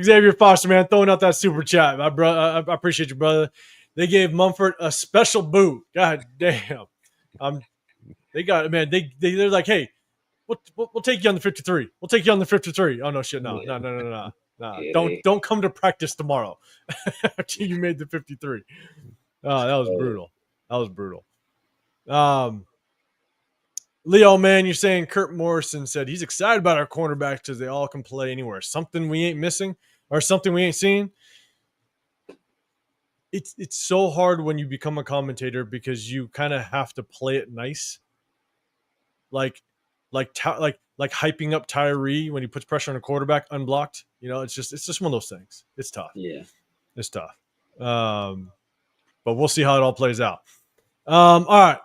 Xavier Foster, man, throwing out that super chat. I appreciate you, brother. They gave Mumford a special boot. God damn. They got it, man. They're like, hey, we'll take you on the 53. We'll take you on the 53. Oh no, shit, no. Yeah, don't come to practice tomorrow after you made the 53. Oh, that was brutal. Leo, man, you're saying Kurt Morrison said he's excited about our cornerbacks because they all can play anywhere. Something we ain't missing or something we ain't seeing. It's so hard when you become a commentator because you kind of have to play it nice, like hyping up Tyree when he puts pressure on a quarterback unblocked. It's just one of those things. It's tough. Yeah, it's tough. But we'll see how it all plays out. All right,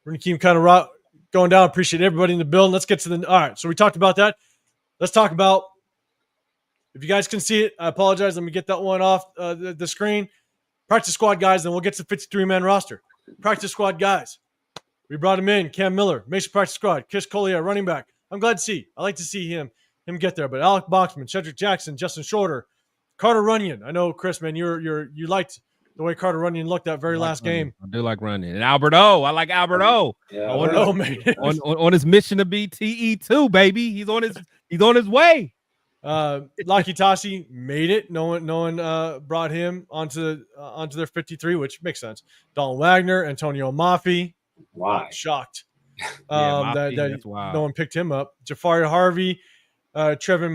we're gonna keep kind of going down. Appreciate everybody in the building. Let's get to all right. So we talked about that. Let's talk about, if you guys can see it, I apologize. Let me get that one off the screen. Practice squad guys, then we'll get to the 53-man roster. Practice squad guys. We brought him in. Cam Miller, Mason practice squad. Kish Collier, running back. I'm glad to see. I like to see him get there. But Alec Boxman, Cedric Jackson, Justin Shorter, Carter Runyon. I know, Chris, man, you liked the way Carter Runyon looked that very last game. I do like Runyon. And Albert O. I like Albert O. Yeah, man. on his mission to be TE2, baby. He's on his way. Laki Tassi made it. No one brought him onto their 53, which makes sense. Dalton Wagner, Antonio Mafi. Why? Shocked. That's wild. No one picked him up. Jafari Harvey, Trevin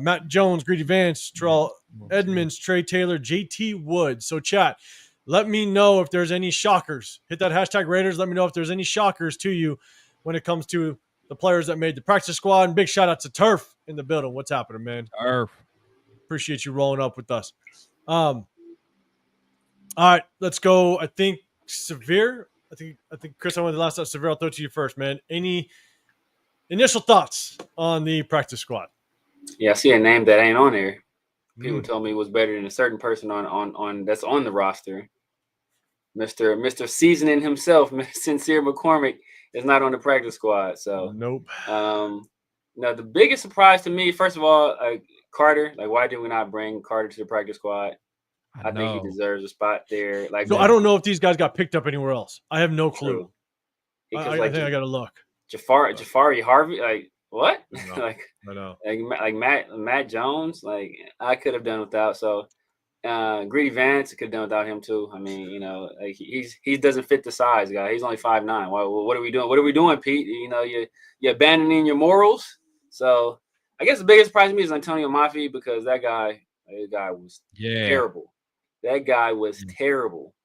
Matt Jones, Greedy Vance, Terrell Edmonds, Trey Taylor, JT Wood. So chat, let me know if there's any shockers. Hit that hashtag Raiders. Let me know if there's any shockers to you when it comes to the players that made the practice squad. And big shout out to Turf in the building. What's happening, man? Turf. Appreciate you rolling up with us. All right, let's go. I think Severe. I think Chris, I went the last time. Severe, I'll throw it to you first, man. Any initial thoughts on the practice squad? Yeah, I see a name that ain't on there. People told me it was better than a certain person on that's on the roster. Mr. Seasoning himself, Sincere McCormick, is not on the practice squad. So nope. The biggest surprise to me, first of all, Carter. Like, why did we not bring Carter to the practice squad? I think he deserves a spot there. Like, so I don't know if these guys got picked up anywhere else. I have no clue. I think I got to look. Jafari Harvey, like what? I know. like Matt Jones, like I could have done without. So Greedy Vance could have done without him too. I mean, like he doesn't fit the size guy. He's only 5'9". What are we doing? What are we doing, Pete? You're abandoning your morals. So I guess the biggest surprise to me is Antonio Mafi, because that guy was terrible. That guy was terrible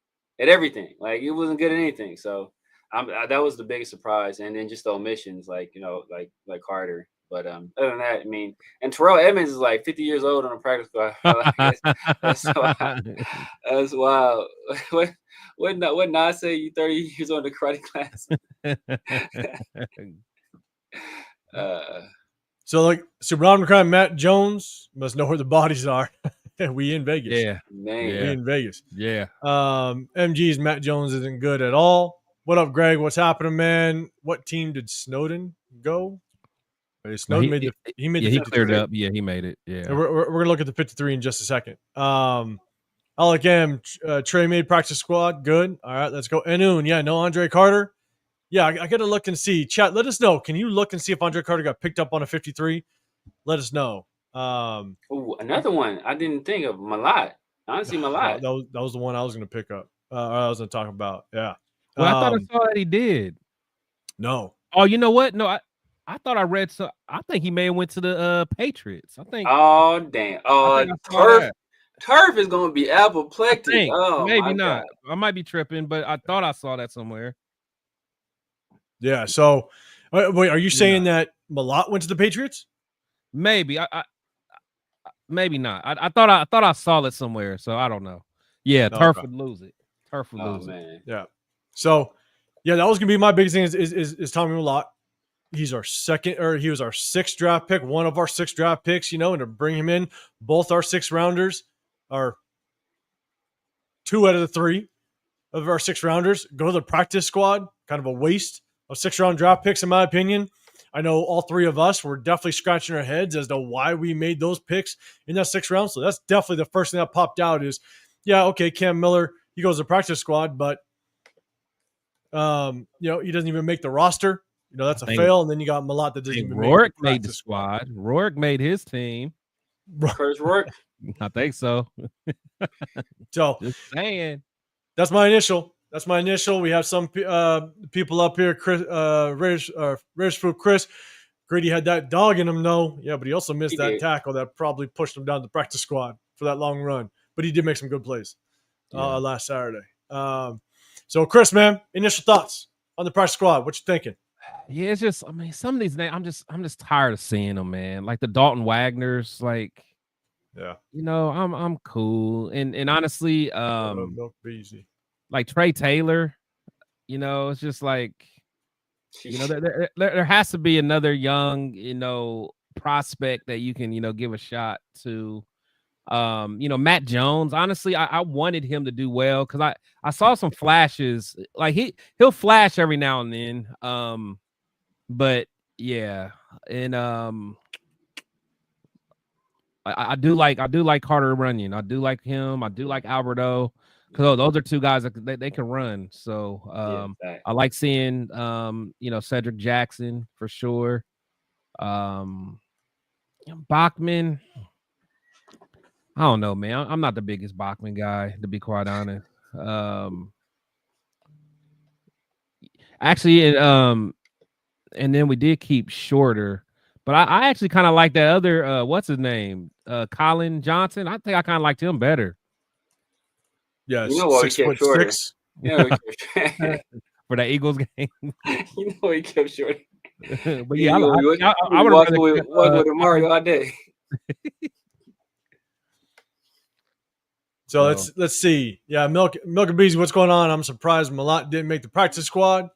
at everything. Like, he wasn't good at anything. So that was the biggest surprise, and then just the omissions, like Carter. But other than that, I mean, and Terrell Edmonds is like 50 years old on a practice squad. That's wild. What not say you 30 years on the karate class? So Round crime, Matt Jones must know where the bodies are. We in Vegas. Yeah, man. Yeah. We in Vegas. Yeah. MG's Matt Jones isn't good at all. What up, Greg? What's happening, man? What team did Snowden go? Snowden made the 53. He cleared up. Yeah, he made it. Yeah. So we're gonna look at the 53 in just a second. Alec M. Trey made practice squad. Good. All right, let's go. Enun. Yeah, no Andre Carter. Yeah, I gotta look and see. Chat, let us know. Can you look and see if Andre Carter got picked up on a 53? Let us know. Oh, another one I didn't think of. Malat. I didn't see Malat. That was the one I was gonna pick up. I was gonna talk about. Yeah. Well, I thought I saw that he did. No. Oh, you know what? No, I thought I read so. I think he may have went to the Patriots. I think. Oh damn! Turf is gonna be apoplectic. Oh, maybe not. God. I might be tripping, but I thought I saw that somewhere. Yeah. So, wait, are you saying that Malat went to the Patriots? Maybe. I maybe not. I thought I saw it somewhere. So I don't know. Yeah, Turf would lose it. Turf would lose it. Yeah. So, yeah, that was gonna be my biggest thing. Is Tommy Malat. He was our 6th draft pick, one of our 6 draft picks, and to bring him in, both our 6 rounders are 2 out of the 3 of our 6 rounders go to the practice squad. Kind of a waste of 6-round draft picks, in my opinion. I know all 3 of us were definitely scratching our heads as to why we made those picks in that 6th round. So that's definitely the first thing that popped out is, yeah, okay, Cam Miller, he goes to the practice squad, but he doesn't even make the roster. That's a fail. And then you got Malat that doesn't even Rourke made the squad. Rourke made his team. Curtis Rourke? I think so. So just saying. That's my initial. We have some people up here. Chris, Raiders Fruit Chris. Grady had that dog in him, though. Yeah, but he also missed that tackle that probably pushed him down the practice squad for that long run. But he did make some good plays last Saturday. So, Chris, man, initial thoughts on the practice squad. What you thinking? Yeah, it's just, some of these names, I'm just tired of seeing them, man. Like the Dalton Wagners, like, yeah, I'm cool. And honestly, like Trey Taylor, it's just like, there has to be another young, prospect that you can, give a shot to. Matt Jones, honestly, I wanted him to do well because I saw some flashes. Like he'll flash every now and then. But yeah, and I do like Carter Runyon. I do like him. I do like Alberto because those are 2 guys that they can run. So I like seeing Cedric Jackson for sure. Bachman. I don't know, man. I'm not the biggest Bachman guy, to be quite honest. Actually, and then we did keep Shorter, but I actually kind of like that other what's his name? Colin Johnson. I think I kind of liked him better. Yeah, 6'6". Yeah, for the Eagles game. He kept short. But yeah, I would walk with Amari all day. So let's see. Yeah, Milk and Beezy, what's going on? I'm surprised Malat didn't make the practice squad.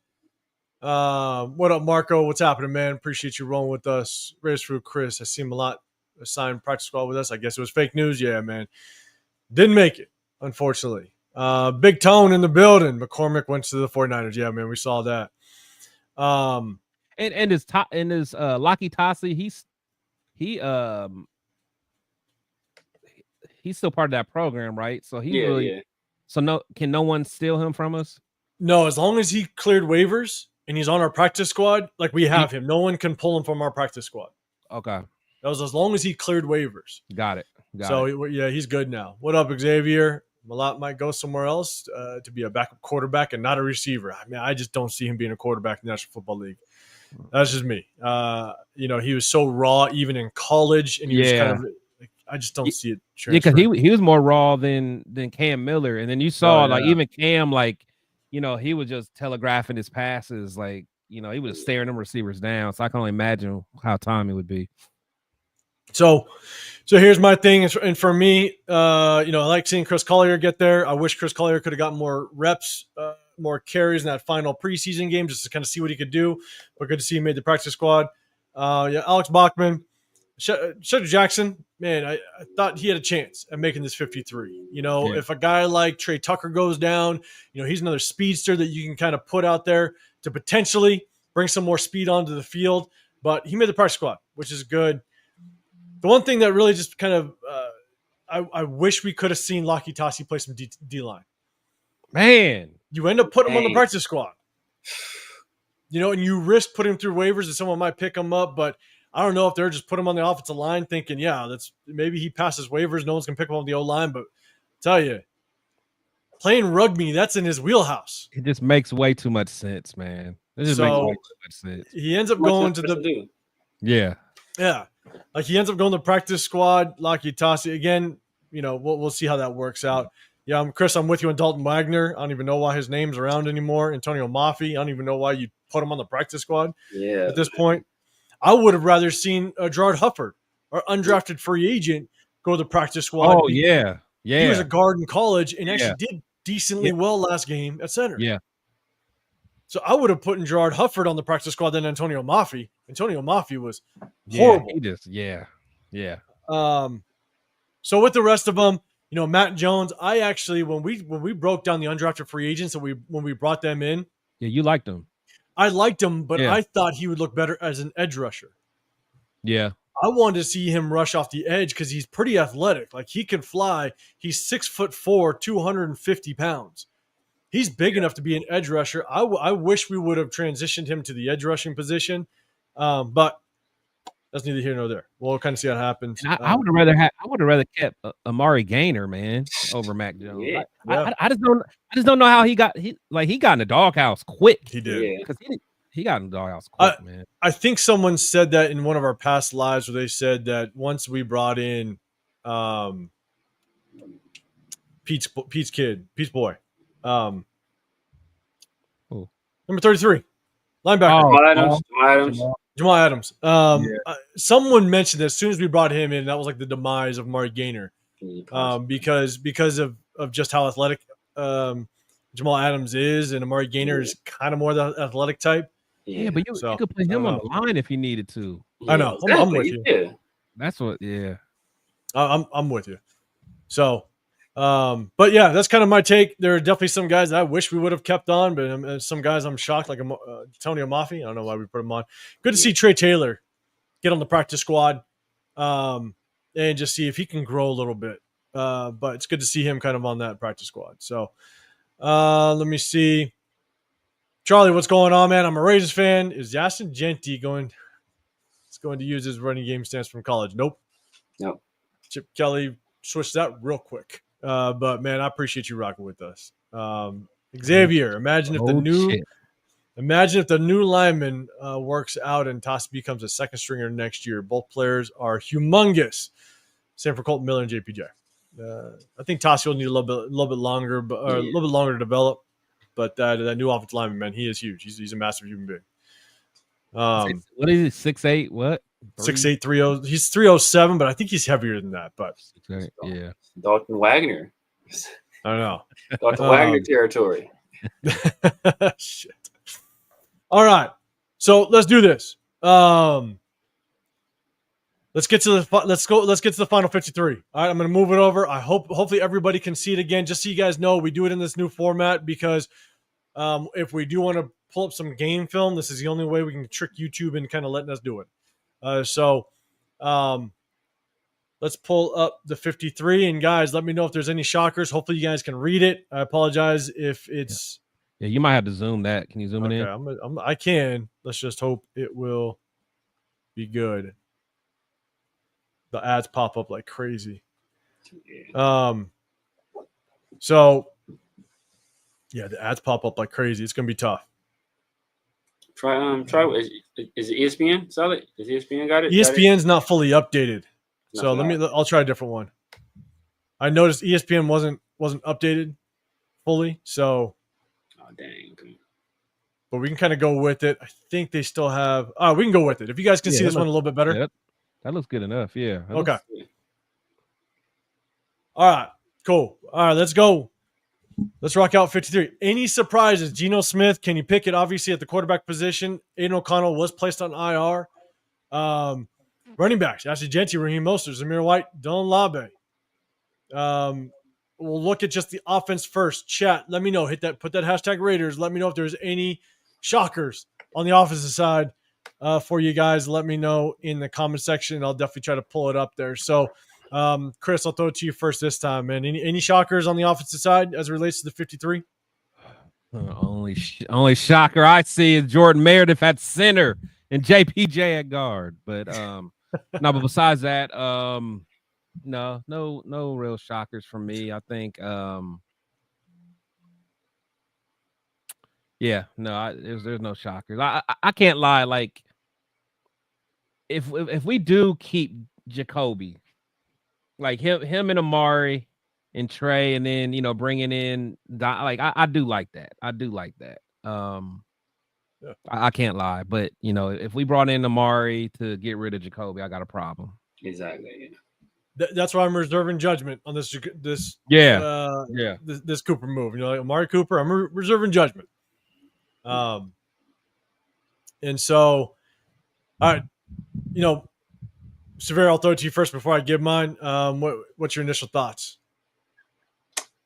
What up, Marco? What's happening, man? Appreciate you rolling with us. Raiders Fruit Chris. I see Malat assigned practice squad with us. I guess it was fake news. Yeah, man. Didn't make it, unfortunately. Big Tone in the building. McCormick went to the 49ers. Yeah, man, we saw that. And his Laki Tasi, he's still part of that program, right? So So can no one steal him from us? No, as long as he cleared waivers and he's on our practice squad, like we have him. No one can pull him from our practice squad. Okay. That was as long as he cleared waivers. Got it. Yeah, he's good now. What up, Xavier? Malat might go somewhere else to be a backup quarterback and not a receiver. I mean, I just don't see him being a quarterback in the National Football League. That's just me. He was so raw even in college, and he was kind of. I just don't see it. Yeah, because he was more raw than Cam Miller, and then you saw even Cam, like, he was just telegraphing his passes. Like, he was staring them receivers down. So I can only imagine how Tommy would be. So here's my thing. And for me, I like seeing Chris Collier get there. I wish Chris Collier could have gotten more reps, more carries in that final preseason game just to kind of see what he could do. But good to see he made the practice squad. Alex Bachman, Shedrick Jackson, man, I thought he had a chance at making this 53. If a guy like Trey Tucker goes down, he's another speedster that you can kind of put out there to potentially bring some more speed onto the field. But he made the practice squad, which is good. The one thing that really just kind of I wish we could have seen Laki Tassi play some D-line. Man. You end up putting him on the practice squad. And you risk putting him through waivers and someone might pick him up, but I don't know if they're just putting him on the offensive line thinking, that's maybe he passes waivers, no one's going to pick him up on the O-line, but I tell you, playing rugby, that's in his wheelhouse. It just makes way too much sense, man. It just makes way too much sense. He ends up going to the – Yeah. Yeah. Like he ends up going to the practice squad, Laki Tassi. Again, we'll see how that works out. Yeah, Chris, I'm with you on Dalton Wagner. I don't even know why his name's around anymore. Antonio Mafi, I don't even know why you put him on the practice squad at this point. I would have rather seen Gerard Hufford, or undrafted free agent, go to the practice squad. Oh, yeah. Yeah. He was a guard in college and actually did decently well last game at center. Yeah. So I would have put in Gerard Hufford on the practice squad than Antonio Mafi. Antonio Mafi was horrible. Yeah. So with the rest of them, Matt Jones, I actually, when we broke down the undrafted free agents and when we brought them in. Yeah, you liked them. I liked him, but I thought he would look better as an edge rusher. Yeah. I wanted to see him rush off the edge because he's pretty athletic. Like he can fly. He's 6'4", 250 pounds. He's big enough to be an edge rusher. I wish we would have transitioned him to the edge rushing position, but that's neither here nor there. We'll kind of see what happens. I would have rather kept Amari Gaynor, man, over Mac Jones. Yeah. I just don't know how he got in the doghouse quick. He did because he got in the doghouse quick, man. I think someone said that in one of our past lives where they said that once we brought in Pete's boy. Number 33, linebacker. Jamal Adams. Someone mentioned that as soon as we brought him in, that was like the demise of Amari Gaynor, because of just how athletic Jamal Adams is, and Amari Gaynor is kind of more the athletic type. Yeah, but you could put him on the line if you needed to. I know. Exactly. I'm with you. Yeah. That's what. Yeah. I'm with you. So. But yeah, that's kind of my take. There are definitely some guys that I wish we would have kept on, but some guys I'm shocked, like Antonio Mafi. I don't know why we put him on. Good to see Trey Taylor get on the practice squad, and just see if he can grow a little bit. But it's good to see him kind of on that practice squad. So, let me see. Charlie, what's going on, man? I'm a Raiders fan. Is Yasin Genti going to use his running game stance from college? Nope. Chip Kelly switched that real quick. But man, I appreciate you rocking with us. Xavier, imagine if the new lineman works out and Toss becomes a second stringer next year. Both players are humongous. Same for Colton Miller and JPJ. I think Toss will need a little bit longer, a little bit longer to develop. But that new offensive lineman, man, he is huge. He's a massive human being. What is he? 6'8"? What? 6'8", 3'0". He's 307, but I think he's heavier than that. But yeah, Dalton Wagner. I don't know. Dalton Wagner territory. Shit. All right, so let's do this. Let's get to the final 53. All right, I'm going to move it over. Hopefully everybody can see it again. Just so you guys know, we do it in this new format because if we do want to pull up some game film, this is the only way we can trick YouTube into kind of letting us do it. So let's pull up the 53. And guys, let me know if there's any shockers. Hopefully you guys can read it. I apologize if it's... Yeah, you might have to zoom that. Can you zoom it in? I can. Let's just hope it will be good. The ads pop up like crazy. So yeah, the ads pop up like crazy. It's gonna be tough. Try. Is it ESPN solid? Is ESPN got it? ESPN's not fully updated. So I'll try a different one. I noticed ESPN wasn't updated fully. So dang. Okay. But we can kind of go with it. I think they still have. We can go with it. If you guys can see this one a little bit better. Yeah, that looks good enough. Yeah. Okay. All right. Cool. All right. Let's go. Let's rock out 53. Any surprises? Geno Smith, Kenny Pickett, obviously at the quarterback position. Aiden O'Connell was placed on IR. Running backs: Ashley Genty, Raheem Mostert, Zamir White, Dylan Labe. We'll look at just the offense first. Chat, let me know. Put that hashtag Raiders. Let me know if there's any shockers on the offensive side for you guys. Let me know in the comment section. I'll definitely try to pull it up there. So, Chris, I'll throw it to you first this time, man. Any shockers on the offensive side as it relates to the 53? Only shocker I see is Jordan Meredith at center and JPJ at guard. But no, but besides that, no real shockers for me. I think there's no shockers. I can't lie. Like if we do keep Jakobe, like him and Amari and Trey, and then bringing in I do like that. I can't lie, but if we brought in Amari to get rid of Jakobe, I got a problem. Exactly. Yeah. That's why I'm reserving judgment on this Cooper move. Like Amari Cooper, I'm reserving judgment. And so, all right, Severe, I'll throw it to you first before I give mine. What's your initial thoughts?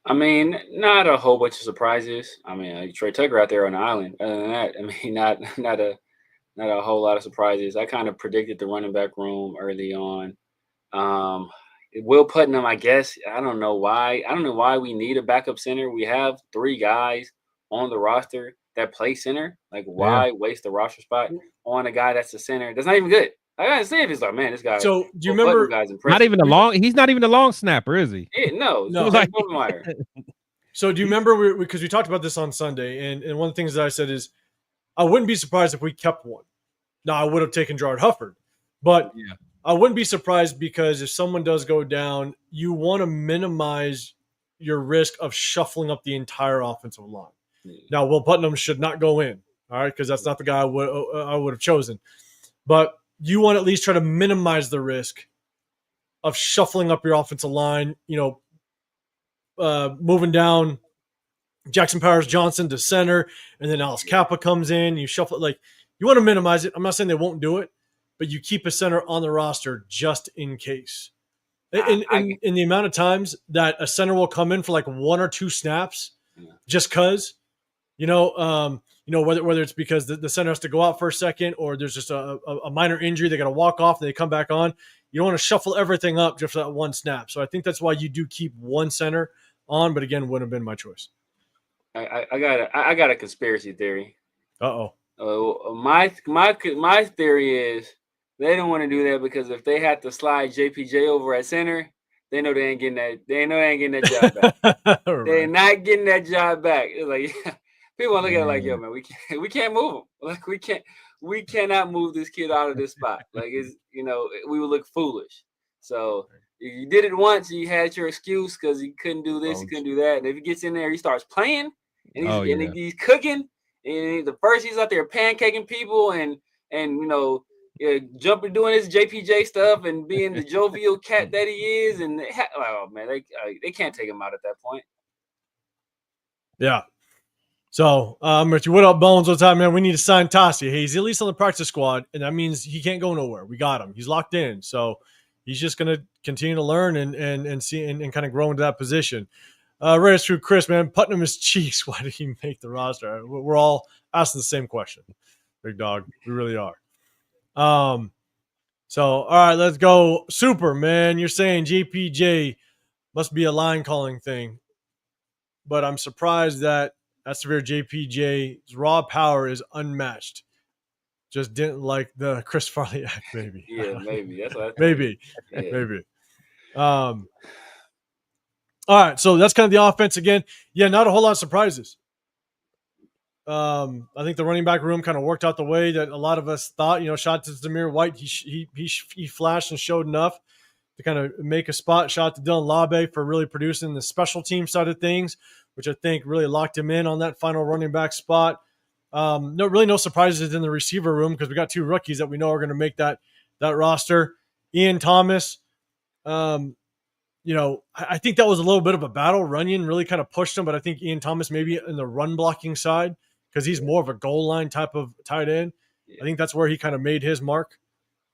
I mean, not a whole bunch of surprises. I mean, Trey Tucker out there on the island. Other than that, I mean, not a whole lot of surprises. I kind of predicted the running back room early on. Will Putnam, I guess. I don't know why. I don't know why we need a backup center. We have 3 guys on the roster that play center. Like, why waste the roster spot on a guy that's a center that's not even good? I gotta say, if he's like, man, this guy. So do you remember? Guy's not even he's not even a long snapper, is he? Yeah, no. Like, so do you remember? Because we talked about this on Sunday, and one of the things that I said is, I wouldn't be surprised if we kept one. Now, I would have taken Gerard Hufford, but I wouldn't be surprised because if someone does go down, you want to minimize your risk of shuffling up the entire offensive line. Now, Will Putnam should not go in, all right, because that's not the guy I would have chosen. But you want to at least try to minimize the risk of shuffling up your offensive line, moving down Jackson Powers Johnson to center, and then Alice Kappa comes in. You shuffle it. Like, you want to minimize it. I'm not saying they won't do it, but you keep a center on the roster just in case. In the amount of times that a center will come in for like 1 or 2 snaps, just because, whether it's because the center has to go out for a second or there's just a minor injury, they got to walk off and they come back on. You don't want to shuffle everything up just for that 1 snap. So I think that's why you do keep 1 center on, but again, wouldn't have been my choice. I got a conspiracy theory. My theory is they don't want to do that because if they had to slide JPJ over at center, they know they ain't getting that. They know they ain't getting that job back. Right. They're not getting that job back. It's like people look at it like, yo, man, we can't move him. Like we cannot move this kid out of this spot. Like we would look foolish. So if you did it once, you had your excuse because he couldn't do this, he couldn't do that. And if he gets in there, he starts playing and he's cooking. And the first he's out there pancaking people and jumping, doing his JPJ stuff and being the jovial cat that he is. And they can't take him out at that point. Yeah. So, Richie, what up, Bones? What's up, man? We need to sign Tassi. He's at least on the practice squad, and that means he can't go nowhere. We got him. He's locked in. So he's just going to continue to learn and see and kind of grow into that position. Right through Chris, man. Putnam his cheeks. Why did he make the roster? We're all asking the same question, big dog. We really are. So all right, let's go. Super, man. You're saying JPJ must be a line calling thing, but I'm surprised that severe JPJ's raw power is unmatched. Just didn't like the Chris Farley act, maybe. Yeah, maybe. That's what maybe. All right, so that's kind of the offense again. Yeah, not a whole lot of surprises. I think the running back room kind of worked out the way that a lot of us thought. Shot to Zamir White, he flashed and showed enough to kind of make a spot. Shot to Dylan Labe for really producing the special team side of things. which I think really locked him in on that final running back spot. No surprises in the receiver room because we got 2 rookies that we know are going to make that roster. Ian Thomas, I think that was a little bit of a battle. Runyon really kind of pushed him, but I think Ian Thomas maybe in the run blocking side because he's more of a goal line type of tight end. I think that's where he kind of made his mark.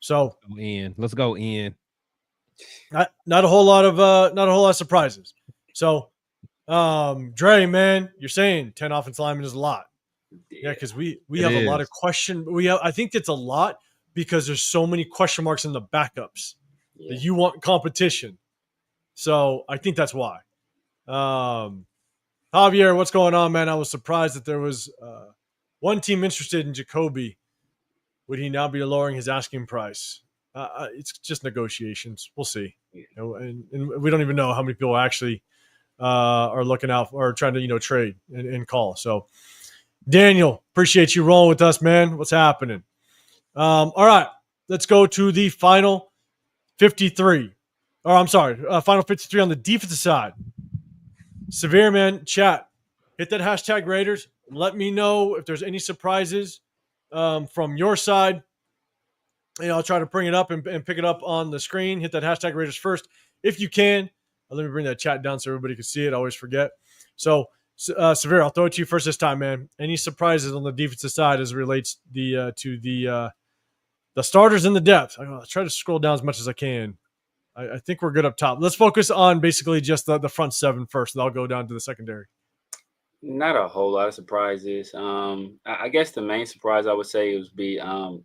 So Ian, let's go, Ian. Not a whole lot of surprises. So, Dre, man, you're saying 10 offensive linemen is a lot. Yeah, because we have a lot of I think it's a lot because there's so many question marks in the backups that you want competition. So I think that's why. Javier, what's going on, man? I was surprised that there was one team interested in Jakobe. Would he now be lowering his asking price? It's just negotiations. We'll see. And we don't even know how many people actually are looking out or trying to trade and call. So, Daniel, appreciate you rolling with us, man. What's happening? All right, let's go to the final 53. Final 53 on the defensive side. Severe, man, chat. Hit that hashtag Raiders. Let me know if there's any surprises from your side. I'll try to bring it up and pick it up on the screen. Hit that hashtag Raiders first if you can. Let me bring that chat down so everybody can see it. I always forget. So, Severe, I'll throw it to you first this time, man. Any surprises on the defensive side as it relates to the starters and the depth? I'll try to scroll down as much as I can. I think we're good up top. Let's focus on basically just the front 7 first, and I'll go down to the secondary. Not a whole lot of surprises. I guess the main surprise I would say would be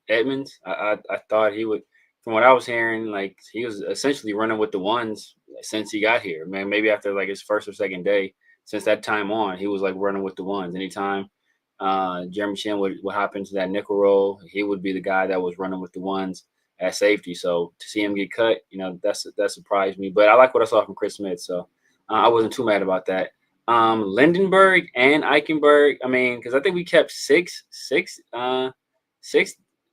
Edmonds. I thought he would, from what I was hearing, like he was essentially running with the ones since he got here. Man, maybe after like his first or second day. Since that time on, he was like running with the ones. Anytime Jeremy Chin would hop into that nickel role, he would be the guy that was running with the ones at safety. So to see him get cut, that surprised me. But I like what I saw from Chris Smith, so I wasn't too mad about that. Lindenberg and Eichenberg. I mean, because I think we kept six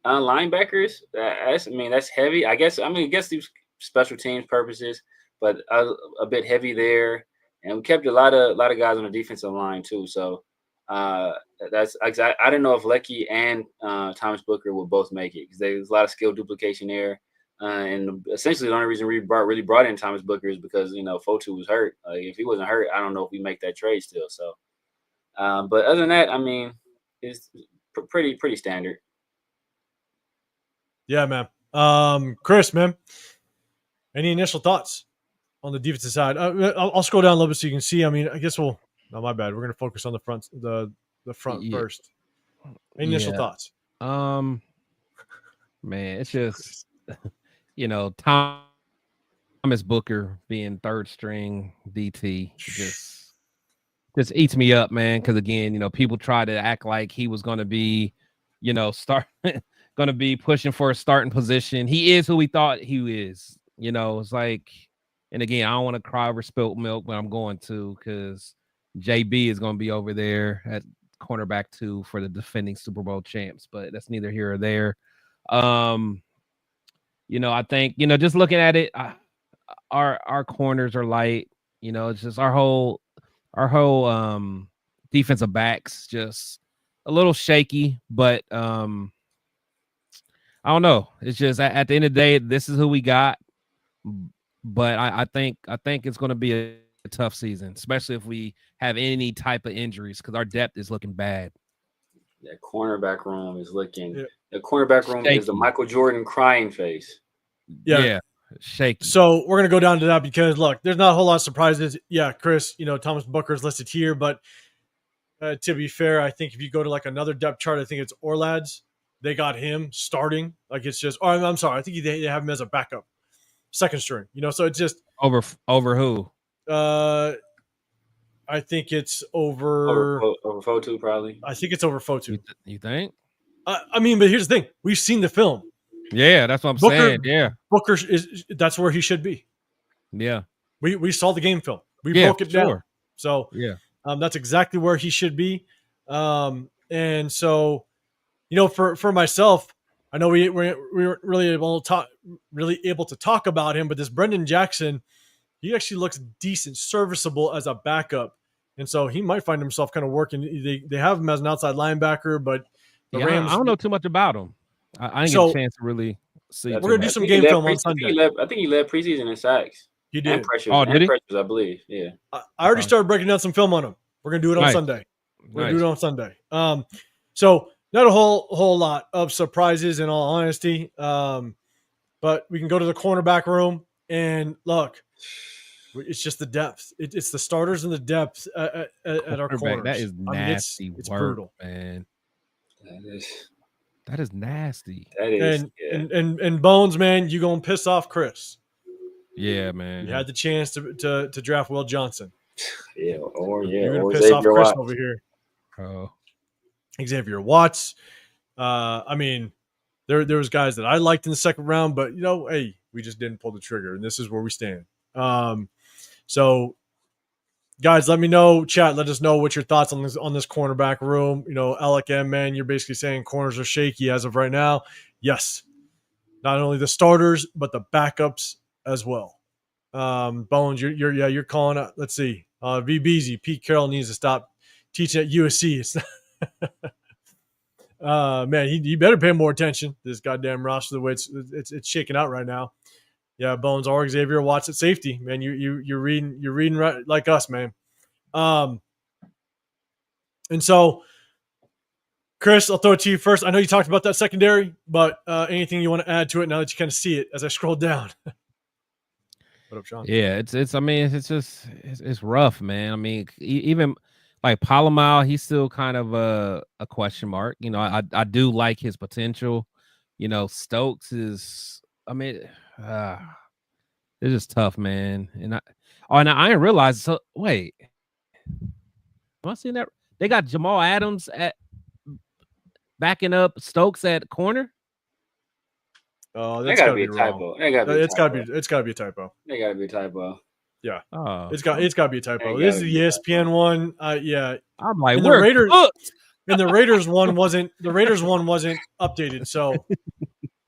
linebackers. That's heavy. I guess these special teams purposes, but a bit heavy there. And we kept a lot of guys on the defensive line too. So that's exactly. I didn't know if Lecky and Thomas Booker would both make it because there's a lot of skill duplication there. And essentially, the only reason we really brought in Thomas Booker is because Fotu was hurt. Like if he wasn't hurt, I don't know if we make that trade still. So, but other than that, I mean, it's pretty standard. Yeah, man. Chris, man, any initial thoughts on the defensive side? I'll scroll down a little bit so you can see. I mean, I guess no, my bad. We're gonna focus on the front, the front first. Any initial thoughts? Man, it's just. Thomas Booker being third string DT just eats me up, man. Because again, people try to act like he was going to be, going to be pushing for a starting position. He is who we thought he is. It's like, and again, I don't want to cry over spilt milk, but I'm going to because JB is going to be over there at cornerback 2 for the defending Super Bowl champs. But that's neither here or there. I think, just looking at it, our corners are light. It's just our whole defensive backs just a little shaky. But I don't know. It's just at the end of the day, this is who we got. But I think it's going to be a tough season, especially if we have any type of injuries because our depth is looking bad. That cornerback room is looking. Yeah. The cornerback room shaky. Is the Michael Jordan crying face. Yeah, shaky. So we're gonna go down to that because look, there's not a whole lot of surprises. Yeah, Chris, Thomas Booker is listed here, but to be fair, I think if you go to like another depth chart, I think it's Orlads. They got him starting. Like it's just. Oh, I'm sorry. I think they have him as a backup, second string. So it's just over who? I think it's over Fotu probably. I think it's over Fotu. You think? I mean, but here's the thing: we've seen the film. Yeah, that's what I'm saying. Yeah, Booker that's where he should be. Yeah, we saw the game film. We broke it down. So yeah, that's exactly where he should be. And so, for myself, I know we weren't really able to talk about him, but this Brendan Jackson, he actually looks decent, serviceable as a backup. And so he might find himself kind of working. They have him as an outside linebacker, but the Rams. I don't know too much about him. I didn't get a chance to really see. We're going to do some game film on Sunday. I think he led preseason in sacks. He did. And pressures, did he? Pressures, I believe. Yeah. I already started breaking down some film on him. We're going to do it on Sunday. We're going to do it on Sunday. So not a whole lot of surprises in all honesty. But we can go to the cornerback room and look, it's just the depth. It's the starters and the depth at our corners. That is nasty. It's work, brutal, man. That is nasty. That is. And Bones, man, you gonna piss off Chris? Yeah, man. You had the chance to draft Will Johnson. Yeah, you're gonna piss off Chris over here. Oh, Xavier Watts. I mean, there was guys that I liked in the second round, but hey, we just didn't pull the trigger, and this is where we stand. So, guys, let me know, chat. Let us know what your thoughts on this cornerback room. Alec M, man, you're basically saying corners are shaky as of right now. Yes, not only the starters but the backups as well. Bones, you're calling out. Let's see. VBZ, Pete Carroll needs to stop teaching at USC. It's man, he better pay more attention to this goddamn roster the way it's shaking out right now. Yeah, Bones or Xavier Watts at safety, man. You're reading right like us, man. And so, Chris, I'll throw it to you first. I know you talked about that secondary, but anything you want to add to it now that you kind of see it as I scroll down? What up, Sean? Yeah, it's. I mean, it's rough, man. I mean, even like Palomar, he's still kind of a question mark. I do like his potential. Stokes is. I mean. It's just tough, man. And I didn't realize. So wait, am I seeing that? They got Jamal Adams at backing up Stokes at corner. Oh, that's gotta be a typo. It's gotta be a typo. They gotta be a typo. Yeah. Oh, it's gotta be a typo. This is the ESPN one. Yeah. I'm like, the Raiders. And the Raiders one wasn't updated. So,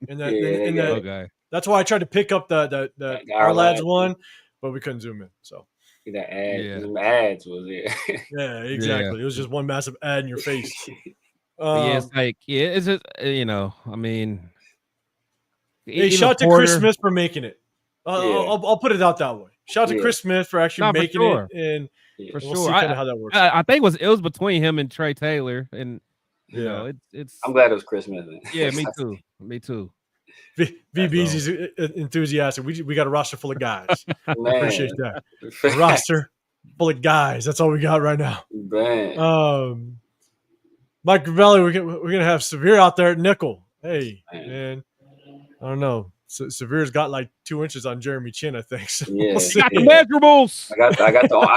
okay. That's why I tried to pick up the our lads one, but we couldn't zoom in. So the ads was it? Yeah, exactly. Yeah. It was just one massive ad in your face. It's like it's just I mean, hey, shout out to Chris Smith for making it. I'll put it out that way. Shout out to Chris Smith for actually making it, and for we'll sure, see kind of how that works. I think it was between him and Trey Taylor, and it's. I'm glad it was Chris Smith. Man. Yeah, me too. VB's enthusiastic. We got a roster full of guys. I appreciate that. A roster full of guys. That's all we got right now. Man. Mike Gravelli, we're gonna have Severe out there at nickel. Hey, man. I don't know. Severe's got like 2 inches on Jeremy Chin, I think. So yeah, got the measurables. I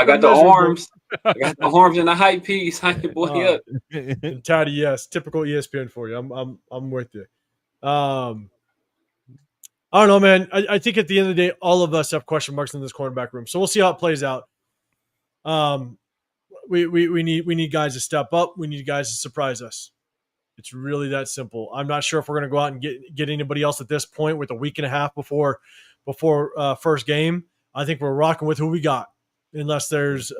got the arms. I got the arms and the height piece. Hype your boy up. And Taddy, yes, typical ESPN for you. I'm with you. I don't know, man. I think at the end of the day, all of us have question marks in this cornerback room. So we'll see how it plays out. We need guys to step up. We need guys to surprise us. It's really that simple. I'm not sure if we're going to go out and get anybody else at this point with a week and a half before first game. I think we're rocking with who we got, unless there's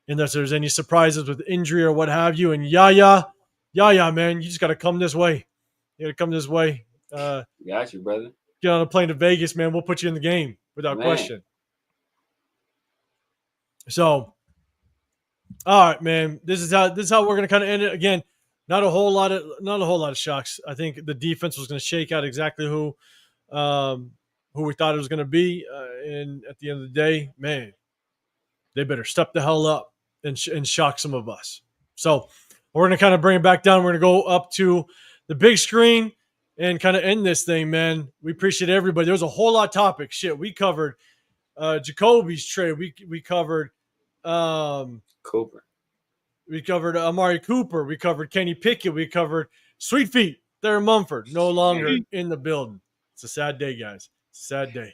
any surprises with injury or what have you. And Yaya, man, you just got to come this way. You got to come this way. Got you, brother. Get on a plane to Vegas, man. We'll put you in the game without question. So, all right, man. This is how we're gonna kind of end it. Again, not a whole lot of shocks. I think the defense was gonna shake out exactly who we thought it was gonna be, and at the end of the day, man, they better step the hell up and shock some of us. So we're gonna kind of bring it back down. We're gonna go up to the big screen and kind of end this thing, man. We appreciate everybody. There was a whole lot of topics. Shit, we covered Jacoby's trade. We covered Cooper. We covered Amari Cooper. We covered Kenny Pickett. We covered Sweet Feet. Theron Mumford no longer in the building. It's a sad day, guys. It's a sad day.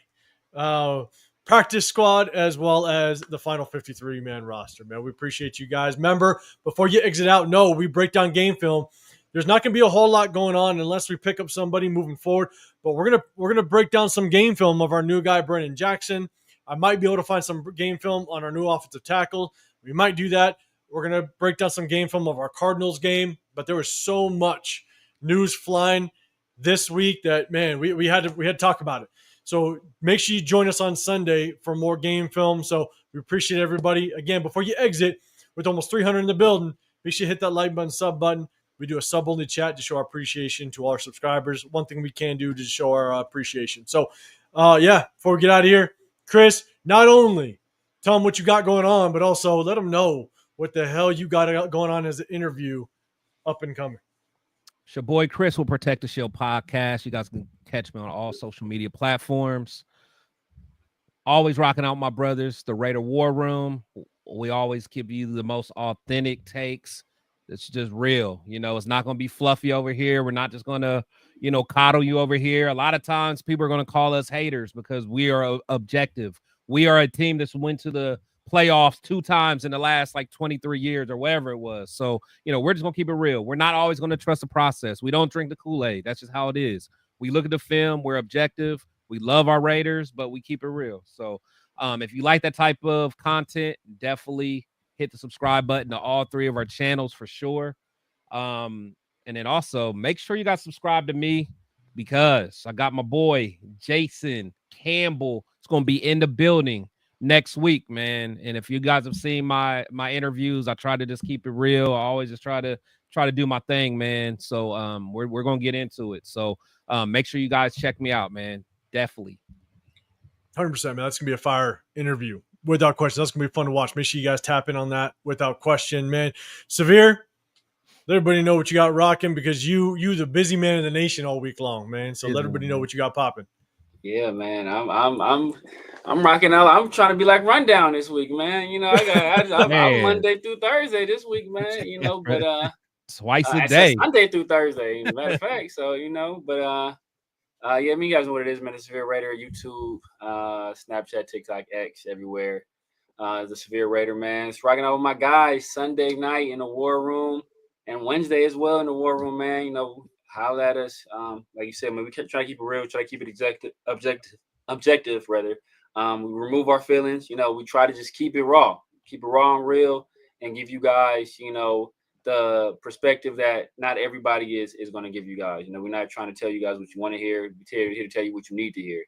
Practice squad as well as the final 53-man roster, man. We appreciate you guys. Remember, before you exit out, we break down game film. There's not going to be a whole lot going on unless we pick up somebody moving forward. But we're gonna break down some game film of our new guy, Brennan Jackson. I might be able to find some game film on our new offensive tackle. We might do that. We're going to break down some game film of our Cardinals game, but there was so much news flying this week that, man, we had to talk about it. So make sure you join us on Sunday for more game film. So we appreciate everybody. Again, before you exit, with almost 300 in the building, make sure you hit that like button, sub button. We do a sub-only chat to show our appreciation to all our subscribers. One thing we can do to show our appreciation. So, before we get out of here, Chris, not only tell them what you got going on, but also let them know what the hell you got going on as an interview up and coming. It's your boy Chris will Protect the Shield podcast. You guys can catch me on all social media platforms. Always rocking out my brothers, the Raider War Room. We always give you the most authentic takes. It's just real. It's not going to be fluffy over here. We're not just going to, coddle you over here. A lot of times people are going to call us haters because we are objective. We are a team that's went to the playoffs 2 times in the last 23 years or whatever it was. So, we're just going to keep it real. We're not always going to trust the process. We don't drink the Kool-Aid. That's just how it is. We look at the film. We're objective. We love our Raiders, but we keep it real. So if you like that type of content, definitely hit the subscribe button to all 3 of our channels for sure. And then also make sure you guys subscribe to me because I got my boy Jason Campbell. It's going to be in the building next week, man. And if you guys have seen my interviews, I try to just keep it real. I always just try to do my thing, man. So we're going to get into it. So make sure you guys check me out, man. Definitely. 100%, man. That's going to be a fire interview. Without question. That's going to be fun to watch. Make sure you guys tap in on that without question, man. Severe, let everybody know what you got rocking because you the busy man in the nation all week long, man. So let everybody know what you got popping. Yeah, man. I'm rocking out. I'm trying to be like Rundown this week, man. I'm Monday through Thursday this week, man. But twice a day. Sunday through Thursday, matter of fact. So, but yeah, you guys know what it is, man. The Severe Raider, YouTube, Snapchat, TikTok, X, everywhere. The Severe Raider, man. It's rocking out with my guys Sunday night in the War Room and Wednesday as well in the War Room, man. Holler at us. Like you said, man, we try to keep it real, try to keep it objective rather. We remove our feelings. We try to just keep it raw and real, and give you guys, the perspective that not everybody is going to give you guys. We're not trying to tell you guys what you want to hear. We're here to tell you what you need to hear.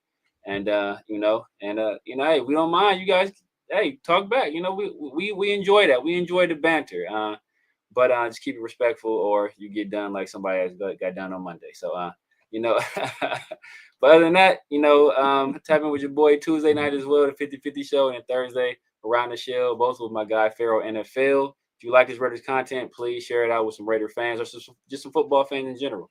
And hey, we don't mind you guys. Hey, talk back. We enjoy that. We enjoy the banter. But just keep it respectful, or you get done like somebody else got done on Monday. So but other than that, tap in with your boy Tuesday night as well, the 50-50 show, and then Thursday Around the Shield, both with my guy Pharaoh NFL. If you like this Raiders content, please share it out with some Raider fans or just some football fans in general.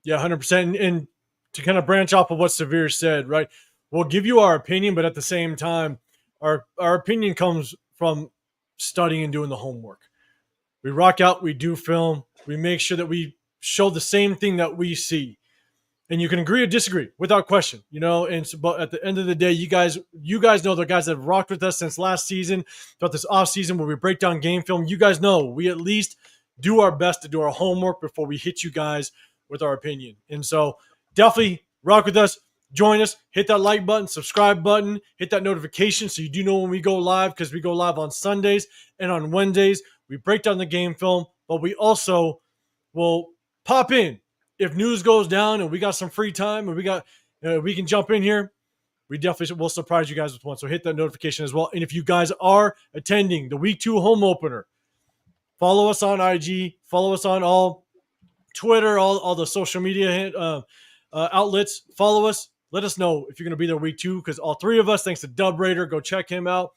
Yeah, 100%. And to kind of branch off of what Severe said, right? We'll give you our opinion, but at the same time, our opinion comes from studying and doing the homework. We rock out, we do film, we make sure that we show the same thing that we see. And you can agree or disagree without question, and so, but at the end of the day, you guys know the guys that have rocked with us since last season, throughout this off season where we break down game film. You guys know we at least do our best to do our homework before we hit you guys with our opinion. And so definitely rock with us, join us, hit that like button, subscribe button, hit that notification so you do know when we go live, because we go live on Sundays and on Wednesdays. We break down the game film, but we also will pop in. If news goes down and we got some free time and we can jump in here, we definitely will surprise you guys with one. So hit that notification as well. And if you guys are attending the week 2 home opener, follow us on IG, follow us on all Twitter, all the social media outlets. Follow us. Let us know if you're going to be there week 2, because all 3 of us, thanks to Dub Raider, go check him out.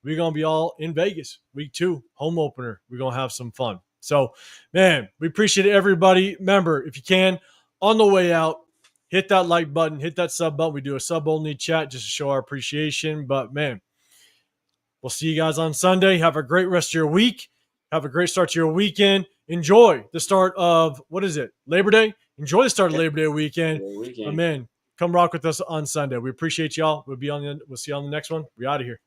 We're going to be all in Vegas, week 2, home opener. We're going to have some fun. So, man, we appreciate everybody. Remember, if you can, on the way out, hit that like button, hit that sub button. We do a sub-only chat just to show our appreciation. But, man, we'll see you guys on Sunday. Have a great rest of your week. Have a great start to your weekend. Enjoy the start of, Labor Day? Enjoy the start of Labor Day weekend. But, man, come rock with us on Sunday. We appreciate y'all. We'll see you on the next one. We're out of here.